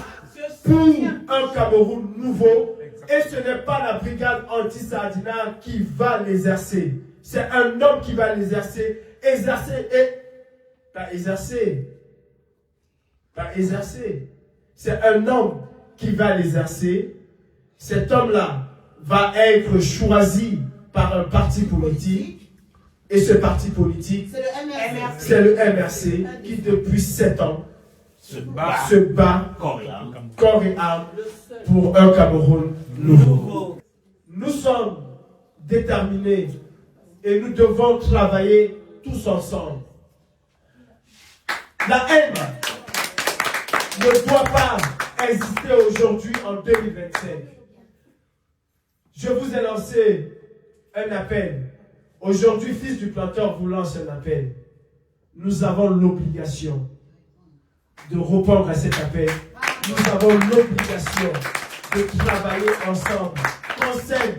pour un Cameroun nouveau et ce n'est pas la brigade anti-Sardina qui va l'exercer. C'est un homme qui va l'exercer. Exercer et... Pas exercer. Pas exercer. C'est un homme qui va l'exercer. Cet homme-là va être choisi par un parti politique. Et ce parti politique, c'est le MRC qui depuis 7 ans se bat corps et âme pour un Cameroun nouveau. Nous sommes déterminés et nous devons travailler tous ensemble. La haine ne doit pas exister aujourd'hui en 2025. Je vous ai lancé un appel. Aujourd'hui, fils du planteur vous lance un appel. Nous avons l'obligation de répondre à cet appel. Nous avons l'obligation de travailler ensemble. Qu'on s'aime,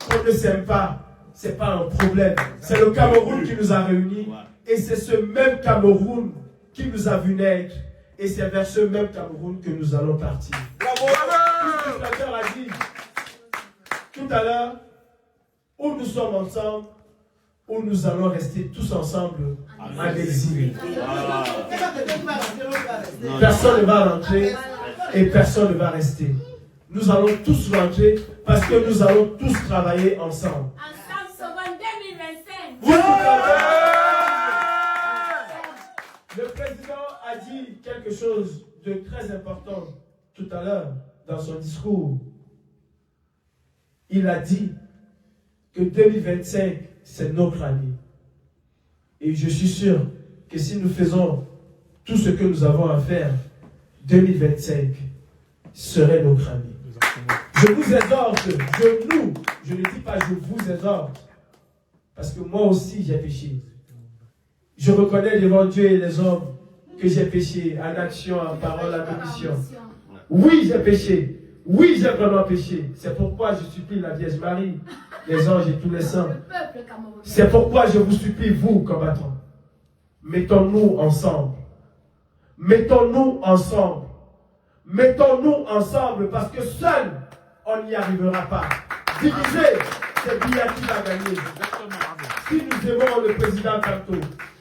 qu'on ne s'aime pas, ce n'est pas un problème. C'est le Cameroun qui nous a réunis et c'est ce même Cameroun qui nous a vu naître et c'est vers ce même Cameroun que nous allons partir. Bravo! Fils du planteur a dit tout à l'heure, où nous sommes ensemble, où nous allons rester tous ensemble en exil. Personne ne va rentrer et personne ne va rester. Nous allons tous rentrer parce que nous allons tous travailler ensemble. Ensemble, sauvons 2025. Le président a dit quelque chose de très important tout à l'heure dans son discours. Il a dit que 2025, c'est notre année. Et je suis sûr que si nous faisons tout ce que nous avons à faire, 2025 serait notre année. Je vous exhorte, je ne dis pas je vous exhorte, parce que moi aussi j'ai péché. Je reconnais devant Dieu et les hommes que j'ai péché en action, en parole, en commission. Oui, j'ai péché. Oui, j'ai vraiment péché. C'est pourquoi je supplie la Vierge Marie, les anges et tous les saints. C'est pourquoi je vous supplie, vous, combattants. Mettons-nous ensemble. Mettons-nous ensemble. Mettons-nous ensemble parce que seul, on n'y arrivera pas. Diviser, c'est Biya qui va gagner. Si nous aimons le président Kamto,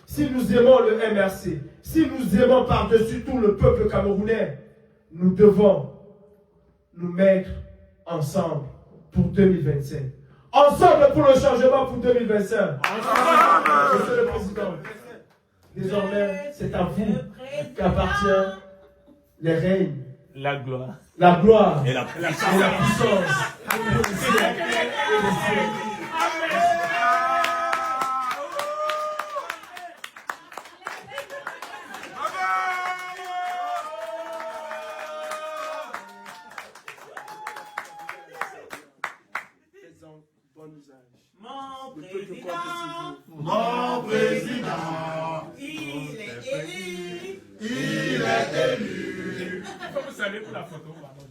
si nous aimons le MRC, si nous aimons par-dessus tout le peuple camerounais, nous devons nous mettre ensemble pour 2025. Ensemble pour le changement pour 2025. Monsieur le Président, désormais, c'est à vous qu'appartient les règnes, La gloire. la gloire Et la et la puissance pour les siècles et les siècles. Bon usage. Mon président, Mon président, il est élu. il faut vous saluer pour la photo. Pardon,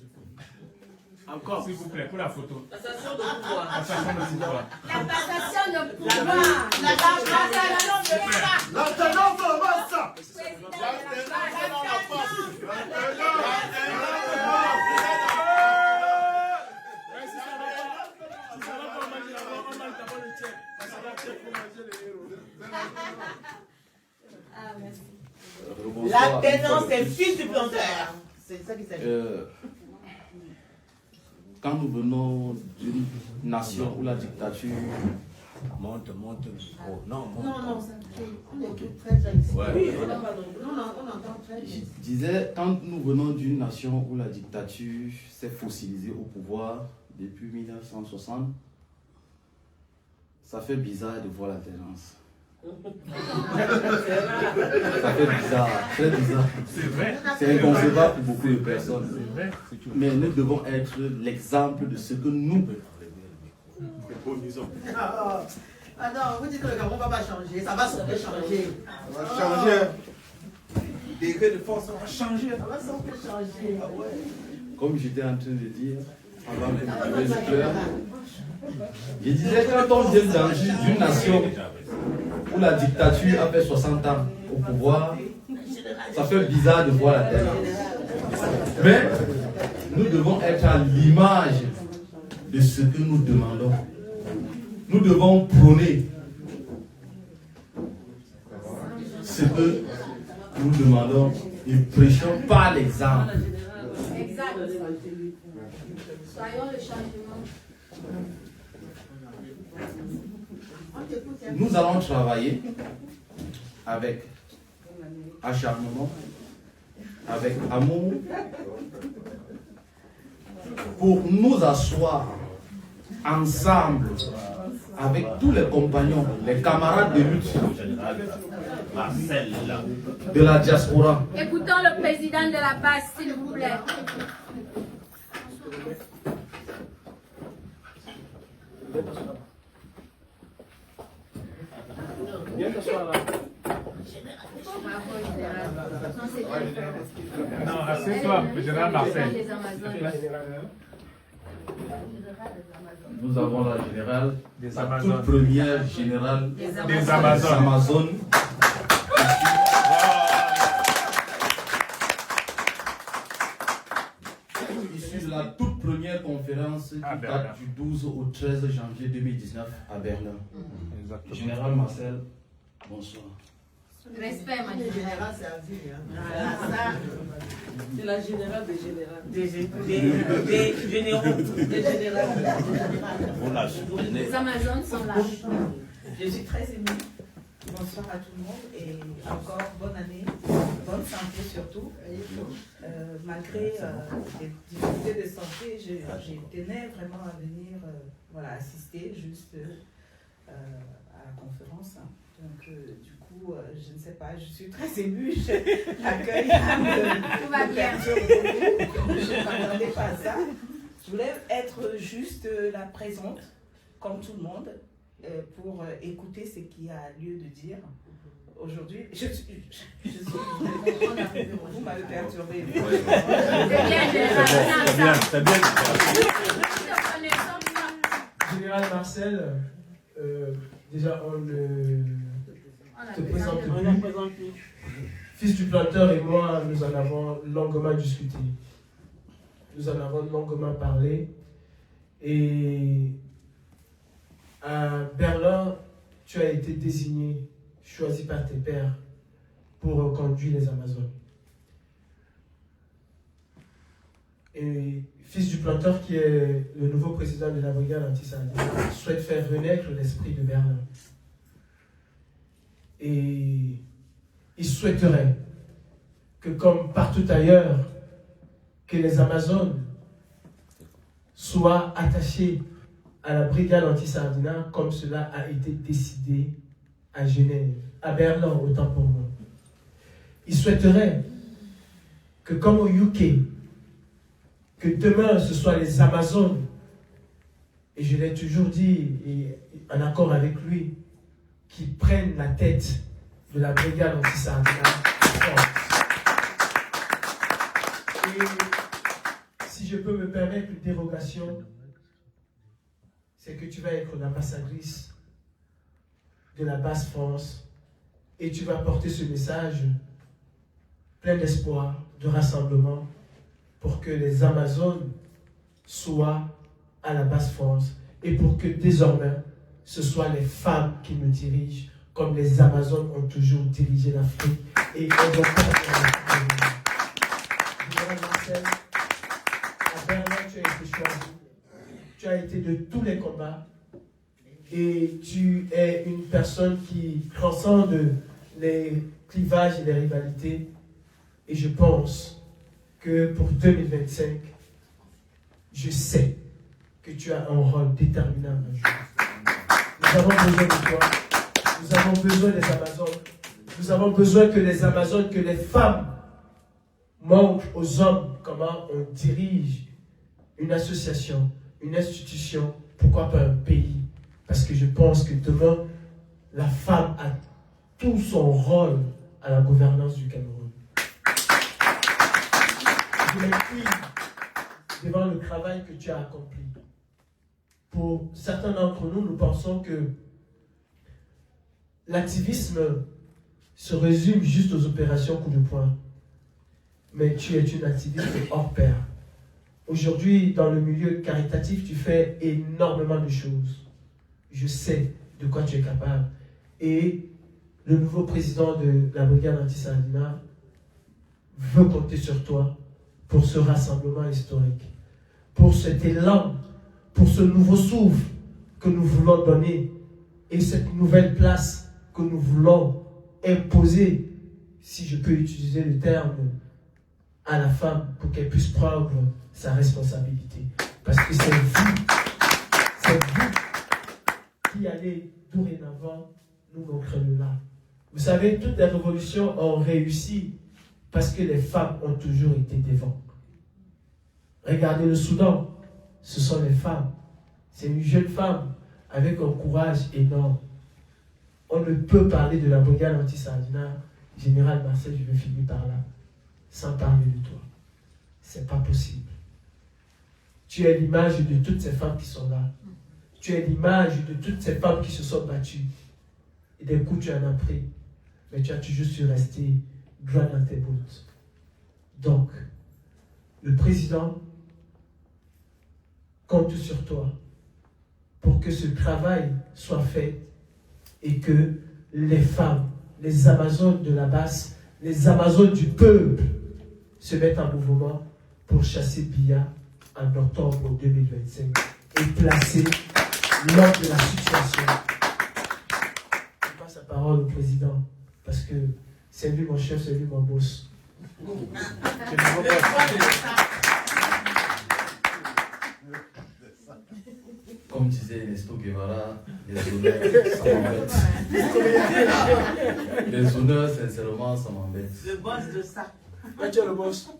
Encore. s'il vous plaît, pour la photo. Passation de pouvoir. Passation de pouvoir. La passation de pouvoir. La passation de pouvoir. L'alternance au massa. Ah, merci. La tenance est fils du planteur. C'est ça qui s'appelle. Quand nous venons d'une nation où la dictature... Monte. Oh, non, monte. Non, on est très ici. Ouais. Oui, on entend très bien. Je disais, quand nous venons d'une nation où la dictature s'est fossilisée au pouvoir depuis 1960, ça fait bizarre de voir l'alternance. Ça fait bizarre, très bizarre. C'est vrai. C'est inconcevable pour beaucoup de personnes. C'est vrai. C'est tout. Mais nous devons être l'exemple de ce que nous. Ah non, vous dites que le Gabon ne va pas changer, ça va changer. On va changer. Degré de force, on va changer. Ça va changer. Ah ouais. Comme j'étais en train de dire, avant que vous leviez le cœur, je disais quand on vient d'une nation où la dictature a fait 60 ans au pouvoir, ça fait bizarre de voir la tête. Mais nous devons être à l'image de ce que nous demandons. Nous devons prôner ce que nous demandons et prêchons par l'exemple. Exact. Soyons le changement. Nous allons travailler avec acharnement, avec amour, pour nous asseoir ensemble avec tous les compagnons, les camarades de lutte de la diaspora. Écoutons le président de la base, s'il vous plaît. Non, assieds-toi, le général Marcel. Nous avons la générale, Des la Amazones. toute première générale Des Amazones. Amazones. Issue de la toute première conférence qui date du 12 au 13 janvier 2019 à Berlin. Général Marcel, bonsoir. Respect, ma Le générale. général, c'est à vie. Hein. C'est la générale des générales. Des généraux. Des générales. Les Amazones sont là. Je suis très émue. Bonsoir à tout le monde et encore bonne année, bonne santé surtout. Malgré les difficultés de santé, j'ai tenais vraiment à venir assister juste à la conférence. Hein. Donc du coup, je ne sais pas, je suis très émue. L'accueil Tout va bien. Je ne m'attendais pas à ça. Je voulais être juste la présente, comme tout le monde. Pour écouter ce qu'il y a lieu de dire aujourd'hui. Vous m'avez perturbé. C'est bien, général. C'est bien. Général Marcel, déjà on ne te présente plus. Fils du planteur et moi, nous en avons longuement discuté. Nous en avons longuement parlé. Et à Berlin, tu as été désigné, choisi par tes pairs pour conduire les Amazones. Et Fils du planteur, qui est le nouveau président de la brigade anti-sardine, souhaite faire renaître l'esprit de Berlin. Et il souhaiterait que, comme partout ailleurs, que les Amazones soient attachées à la brigade anti-sardina, comme cela a été décidé à Genève, à Berlin, autant pour moi. Il souhaiterait que, comme au UK, que demain ce soit les Amazones, et je l'ai toujours dit, et en accord avec lui, qui prennent la tête de la brigade anti-sardina. Et si je peux me permettre une dérogation, c'est que tu vas être l'ambassadrice de la basse France et tu vas porter ce message plein d'espoir, de rassemblement pour que les Amazones soient à la basse France et pour que désormais ce soit les femmes qui me dirigent comme les Amazones ont toujours dirigé l'Afrique et elles vont Général Marcel, à Berlin tu as été choisi. Tu as été de tous les combats et tu es une personne qui transcende les clivages et les rivalités. Et je pense que pour 2025, je sais que tu as un rôle déterminant à jouer. Nous avons besoin de toi. Nous Nous avons besoin des Amazones. Nous avons besoin que les Amazones, que les femmes montrent aux hommes comment on dirige une association, une institution, pourquoi pas un pays. Parce que je pense que demain, la femme a tout son rôle à la gouvernance du Cameroun. Je m'excuse devant le travail que tu as accompli. Pour certains d'entre nous, nous pensons que l'activisme se résume juste aux opérations coup de poing. Mais tu es une activiste hors pair. Aujourd'hui, dans le milieu caritatif, tu fais énormément de choses. Je sais de quoi tu es capable. Et le nouveau président de la brigade anti-Saladina veut compter sur toi pour ce rassemblement historique, pour cet élan, pour ce nouveau souffle que nous voulons donner et cette nouvelle place que nous voulons imposer, si je peux utiliser le terme, à la femme pour qu'elle puisse prendre sa responsabilité. Parce que c'est vous qui allez dorénavant nous montrer le là. Vous savez, toutes les révolutions ont réussi parce que les femmes ont toujours été devant. Regardez le Soudan, ce sont les femmes. C'est une jeune femme avec un courage énorme. On ne peut parler de la brigade anti-Saladina, Général Marcel, je vais finir par là, sans parler de toi. C'est pas possible. Tu es l'image de toutes ces femmes qui sont là. Tu es l'image de toutes ces femmes qui se sont battues. Et d'un coup, tu en as pris. Mais tu as toujours su rester droit dans tes bottes. Donc, le président compte sur toi pour que ce travail soit fait et que les femmes, les Amazones de la basse, les Amazones du peuple se mettent en mouvement pour chasser Biya en octobre 2025 et placer l'homme de la situation. Je passe la parole au président parce que c'est lui mon chef, c'est lui mon boss. Comme disait Ernesto Guevara, les honneurs, ça m'embête. Les honneurs, sincèrement, ça m'embête. Le boss de ça. Mais tu es le boss.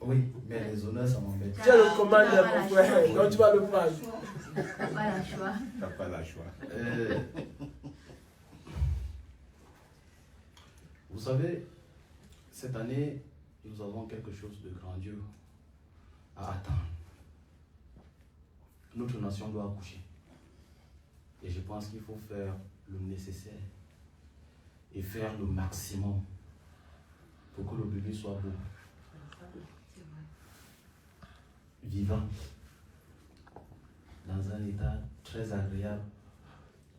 Oui, mais les honneurs, ça m'embête. Tu es le commandeur, mon frère. Donc tu vas le prendre. T'as pas le choix. T'as pas le choix. Vous savez, cette année, nous avons quelque chose de grandiose à attendre. Notre nation doit accoucher. Et je pense qu'il faut faire le nécessaire et faire le maximum pour que le bébé soit beau, vivant, dans un état très agréable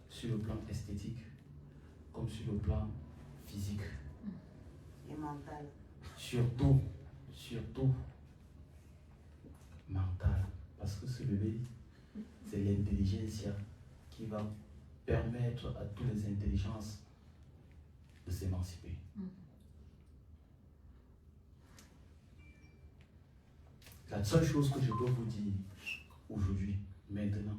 sur le plan esthétique comme sur le plan physique. Et mental. Surtout mental. Parce que ce bébé, c'est l'intelligence qui va permettre à toutes les intelligences de s'émanciper. La seule chose que je peux vous dire aujourd'hui, maintenant,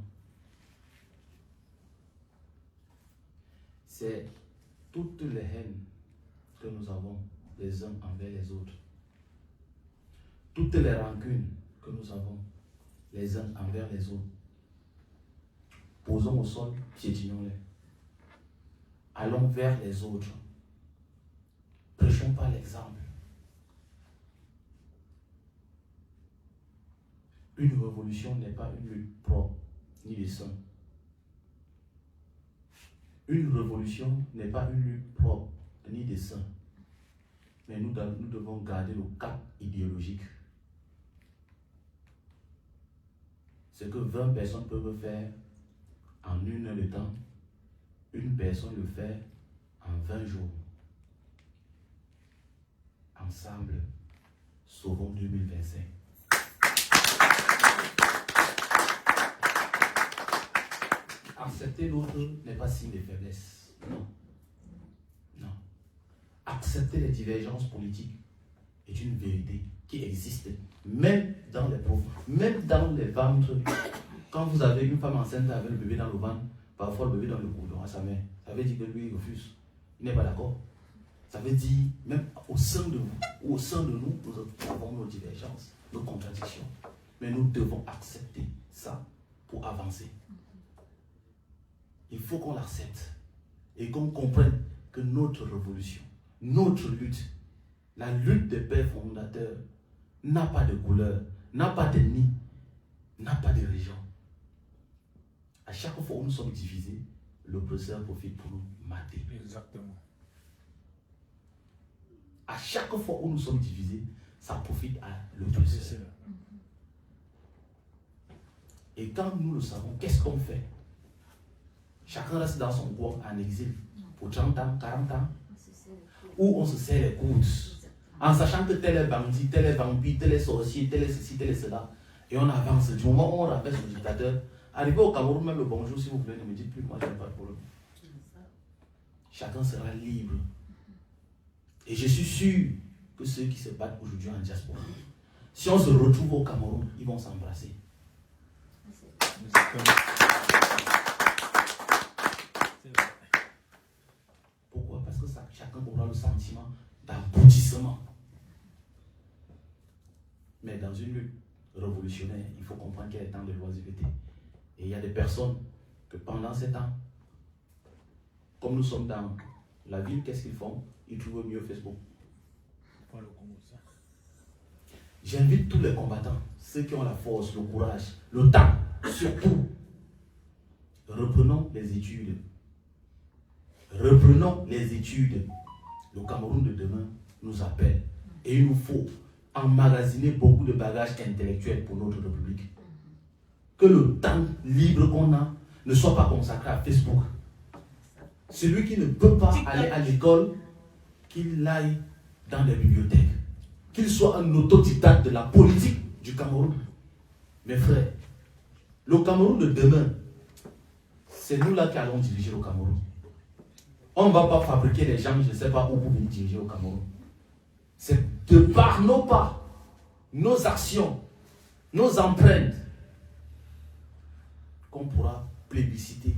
c'est toutes les haines que nous avons les uns envers les autres, toutes les rancunes que nous avons les uns envers les autres. Posons au sol, piétinons-les. Allons vers les autres. Prêchons par l'exemple. Une révolution n'est pas une lutte propre, ni des saints. Une révolution n'est pas une lutte propre, ni des saints. Mais nous devons garder le cap idéologique. Ce que 20 personnes peuvent faire en 1 heure de temps, une personne le fait en 20 jours. Ensemble, sauvons 2025. Accepter l'autre n'est pas signe de faiblesse. Non. Non. Accepter les divergences politiques est une vérité qui existe, même dans les pauvres, même dans les ventres. Quand vous avez une femme enceinte avec le bébé dans le ventre, parfois le bébé dans le cou, à sa mère, ça veut dire que lui il refuse. Il n'est pas d'accord. Ça veut dire, même au sein de vous, ou au sein de nous, nous avons nos divergences, nos contradictions. Mais nous devons accepter ça pour avancer. Il faut qu'on l'accepte et qu'on comprenne que notre révolution, notre lutte, la lutte des pères fondateurs n'a pas de couleur, n'a pas d'ennemi, n'a pas de région. À chaque fois où nous sommes divisés, l'oppresseur profite pour nous mater. Exactement. À chaque fois où nous sommes divisés, ça profite à l'oppresseur. Et quand nous le savons, qu'est-ce qu'on fait? Chacun reste dans son coin en exil pour 30 ans, 40 ans, où on se serre les coudes, en sachant que tel est bandit, tel est vampire, tel est sorcier, tel est ceci, tel est cela. Et on avance. Du moment où on rappelle son dictateur, arrivé au Cameroun, même le bonjour, si vous voulez, ne me dites plus, moi je n'ai pas de problème. Chacun sera libre. Et je suis sûr que ceux qui se battent aujourd'hui en diaspora, si on se retrouve au Cameroun, ils vont s'embrasser. Pourquoi? Parce que chacun aura le sentiment d'aboutissement. Mais dans une lutte révolutionnaire, il faut comprendre qu'il y a des temps de loisiveté. Et il y a des personnes que pendant ces temps, comme nous sommes dans la ville, qu'est-ce qu'ils font? Ils trouvent mieux Facebook. J'invite tous les combattants, ceux qui ont la force, le courage, le temps, surtout, reprenons les études. Reprenons les études. Le Cameroun de demain nous appelle. Et il nous faut emmagasiner beaucoup de bagages intellectuels pour notre République. Que le temps libre qu'on a ne soit pas consacré à Facebook. Celui qui ne peut pas aller à l'école, qu'il aille dans les bibliothèques. Qu'il soit un autodidacte de la politique du Cameroun. Mes frères, le Cameroun de demain, c'est nous là qui allons diriger le Cameroun. On ne va pas fabriquer les gens, je ne sais pas où pour venir diriger au Cameroun. C'est de par nos pas, nos actions, nos empreintes, qu'on pourra plébisciter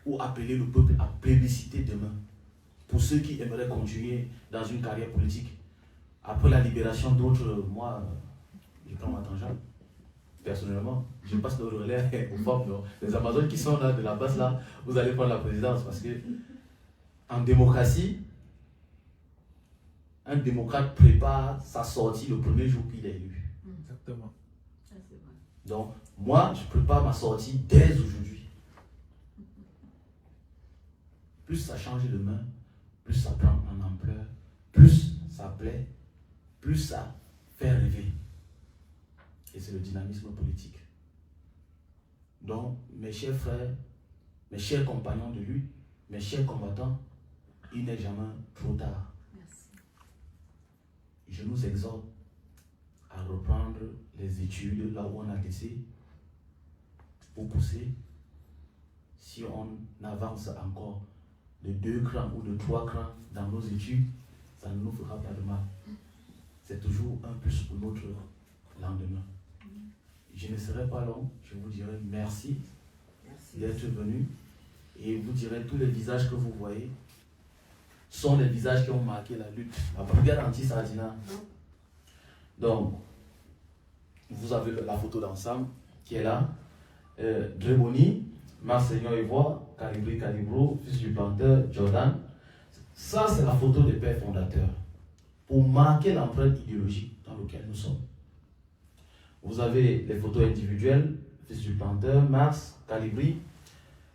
ou appeler le peuple à plébisciter demain. Pour ceux qui aimeraient continuer dans une carrière politique. Après la libération d'autres, moi, je prends ma tangente. Personnellement, je passe le relais aux femmes. Les Amazones qui sont là, de la base là, vous allez prendre la présidence. Parce que en démocratie, un démocrate prépare sa sortie le premier jour qu'il est élu. Exactement. Donc, moi, je prépare ma sortie dès aujourd'hui. Plus ça change de main, plus ça prend en ampleur, plus ça plaît, plus ça fait rêver. Et c'est le dynamisme politique. Donc, mes chers frères, mes chers compagnons de lutte, mes chers combattants, il n'est jamais trop tard. Merci. Je nous exhorte à reprendre les études là où on a laissé pour pousser. Si on avance encore de 2 crans ou de 3 crans dans nos études, ça ne nous fera pas de mal. C'est toujours un plus pour notre lendemain. Je ne serai pas long, je vous dirai merci d'être venu et vous direz tous les visages que vous voyez sont les visages qui ont marqué la lutte. La brigade anti-Sardina. Donc, vous avez la photo d'ensemble qui est là. Dréboni, Marseillon Evois, Calibri Calibro, fils du planteur, Jordan. Ça, c'est la photo des pères fondateurs pour marquer l'empreinte idéologique dans laquelle nous sommes. Vous avez les photos individuelles, fils du planteur, Mars, Calibri,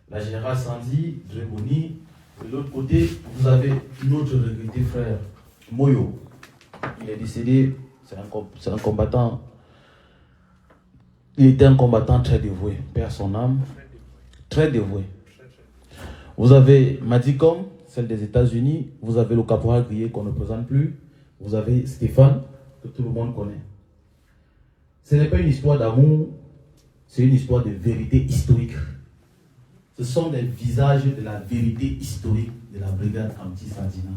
la générale Sandy, Dréboni. De l'autre côté, vous avez notre regretté frère, Moyo. Il est décédé, c'est un combattant. Il était un combattant très dévoué, père son âme, très dévoué. Vous avez Madicom, celle des États-Unis. Vous avez le caporal Grillé qu'on ne présente plus. Vous avez Stéphane, que tout le monde connaît. Ce n'est pas une histoire d'amour, c'est une histoire de vérité historique. Ce sont les visages de la vérité historique de la brigade anti-Sardina.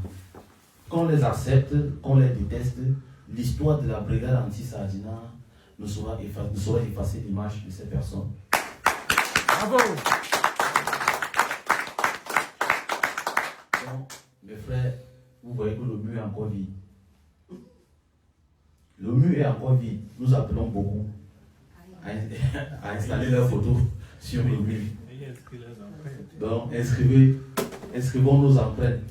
Qu'on les accepte, qu'on les déteste, l'histoire de la brigade anti-Sardina ne saura effacer l'image de ces personnes. Bravo! Donc, mes frères, vous voyez que le mur est encore vide. Le mur est encore vide. Nous appelons beaucoup à installer leurs photos sur le mur. Donc, inscrivons nos empreintes.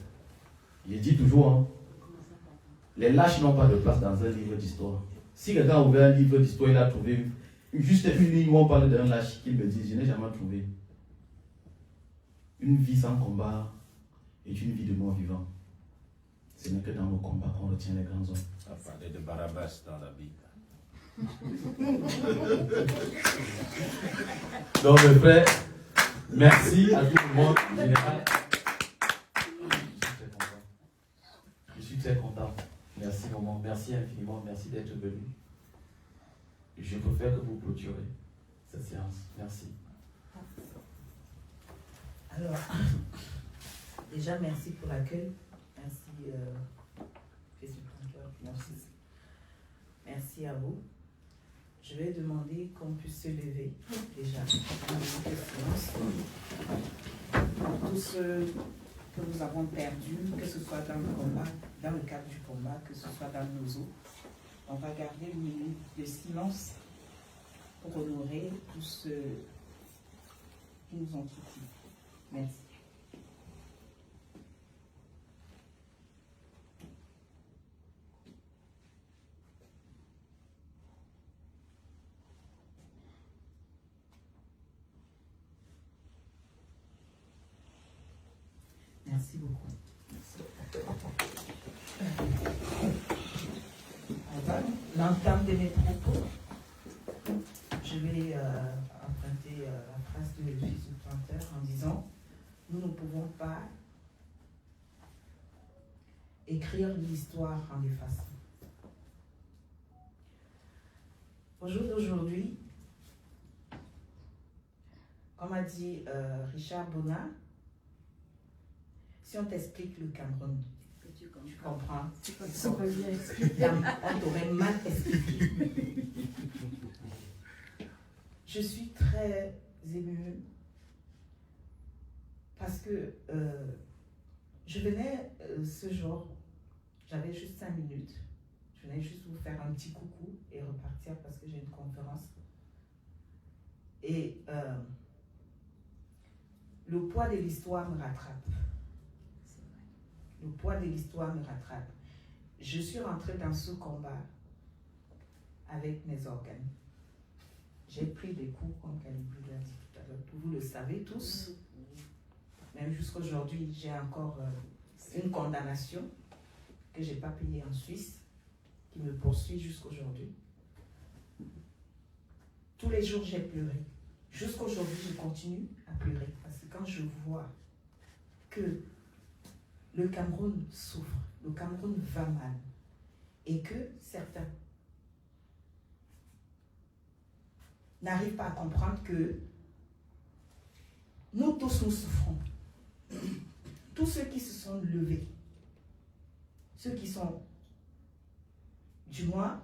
Je dis toujours, hein, les lâches n'ont pas de place dans un livre d'histoire. Si quelqu'un a ouvert un livre d'histoire, il a trouvé juste une ligne où on parle d'un lâche, qu'il me dit, je n'ai jamais trouvé. Une vie sans combat est une vie de mort vivant. Ce n'est que dans nos combats qu'on retient les grands hommes. Ça parlait de Barabbas dans la Bible. Donc, mes frères, merci à tout le monde. En général, je suis très content. Merci, maman. Merci infiniment. Merci d'être venu. Je préfère que vous clôturez cette séance. Merci. Alors, déjà, merci pour l'accueil. Merci, merci à vous. Je vais demander qu'on puisse se lever, déjà, pour tous ceux que nous avons perdus, que ce soit dans le combat, dans le cadre du combat, que ce soit dans nos eaux. On va garder une minute de silence pour honorer tous ceux qui nous ont quittés. Merci. Merci beaucoup. Avant l'entame de mes propos, je vais emprunter la phrase de Fils du Planteur en disant: nous ne pouvons pas écrire l'histoire en l'effaçant. Au jour d'aujourd'hui, comme a dit Richard Bonnat, si on t'explique le Cameroun, tu comprends? On t'aurait mal expliqué. Je suis très émue parce que je venais ce jour, j'avais juste 5 minutes, je venais juste vous faire un petit coucou et repartir parce que j'ai une conférence. Et le poids de l'histoire me rattrape. Le poids de l'histoire me rattrape. Je suis rentrée dans ce combat avec mes organes. J'ai pris des coups, comme Calibri l'a dit tout à l'heure. Vous le savez tous. Même jusqu'à aujourd'hui, j'ai encore une condamnation que je n'ai pas payée en Suisse, qui me poursuit jusqu'à aujourd'hui. Tous les jours, j'ai pleuré. Jusqu'à aujourd'hui, je continue à pleurer. Parce que quand je vois que le Cameroun souffre, le Cameroun va mal, et que certains n'arrivent pas à comprendre que nous tous nous souffrons. Tous ceux qui se sont levés, ceux qui sont du moins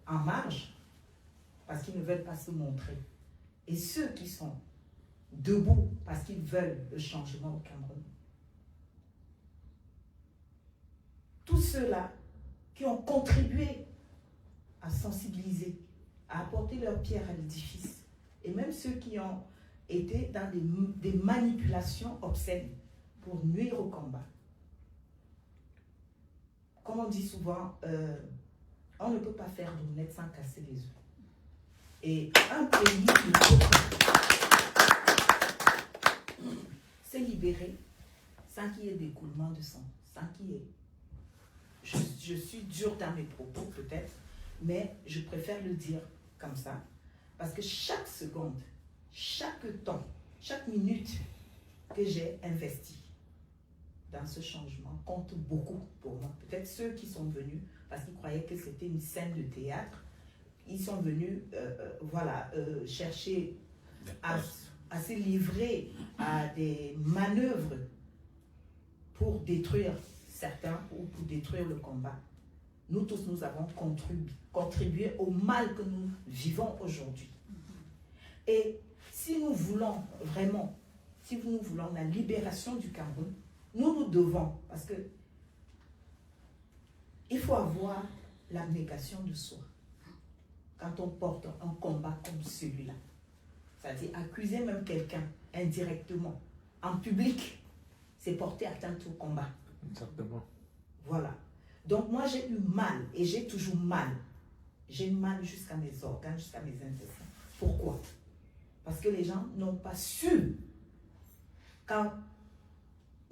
en marge, parce qu'ils ne veulent pas se montrer, et ceux qui sont debout parce qu'ils veulent le changement au Cameroun. Tous ceux-là qui ont contribué à sensibiliser, à apporter leur pierre à l'édifice, et même ceux qui ont été dans des manipulations obscènes pour nuire au combat. Comme on dit souvent, on ne peut pas faire d'omelette sans casser les œufs. Et un pays ne peut pas se libérer sans qu'il y ait d'écoulement de sang, sans qu'il y ait... Je suis dure dans mes propos peut-être, mais je préfère le dire comme ça, parce que chaque seconde, chaque temps, chaque minute que j'ai investie dans ce changement compte beaucoup pour moi. Peut-être ceux qui sont venus parce qu'ils croyaient que c'était une scène de théâtre, ils sont venus chercher à se livrer à des manœuvres pour détruire certains ou pour détruire le combat. Nous tous, nous avons contribué au mal que nous vivons aujourd'hui. Et si nous voulons vraiment, si nous voulons la libération du Cameroun, nous devons, parce que il faut avoir l'abnégation de soi quand on porte un combat comme celui-là. C'est-à-dire accuser même quelqu'un indirectement, en public, c'est porter atteinte au combat. Exactement. Voilà. Donc moi j'ai eu mal et j'ai toujours mal. J'ai mal jusqu'à mes organes, jusqu'à mes intestins. Pourquoi? Parce que les gens n'ont pas su, qu'en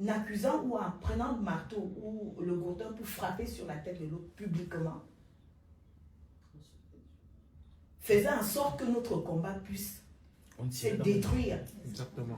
accusant ou en prenant le marteau ou le gourdin pour frapper sur la tête de l'autre publiquement, faisant en sorte que notre combat puisse se détruire. Exactement.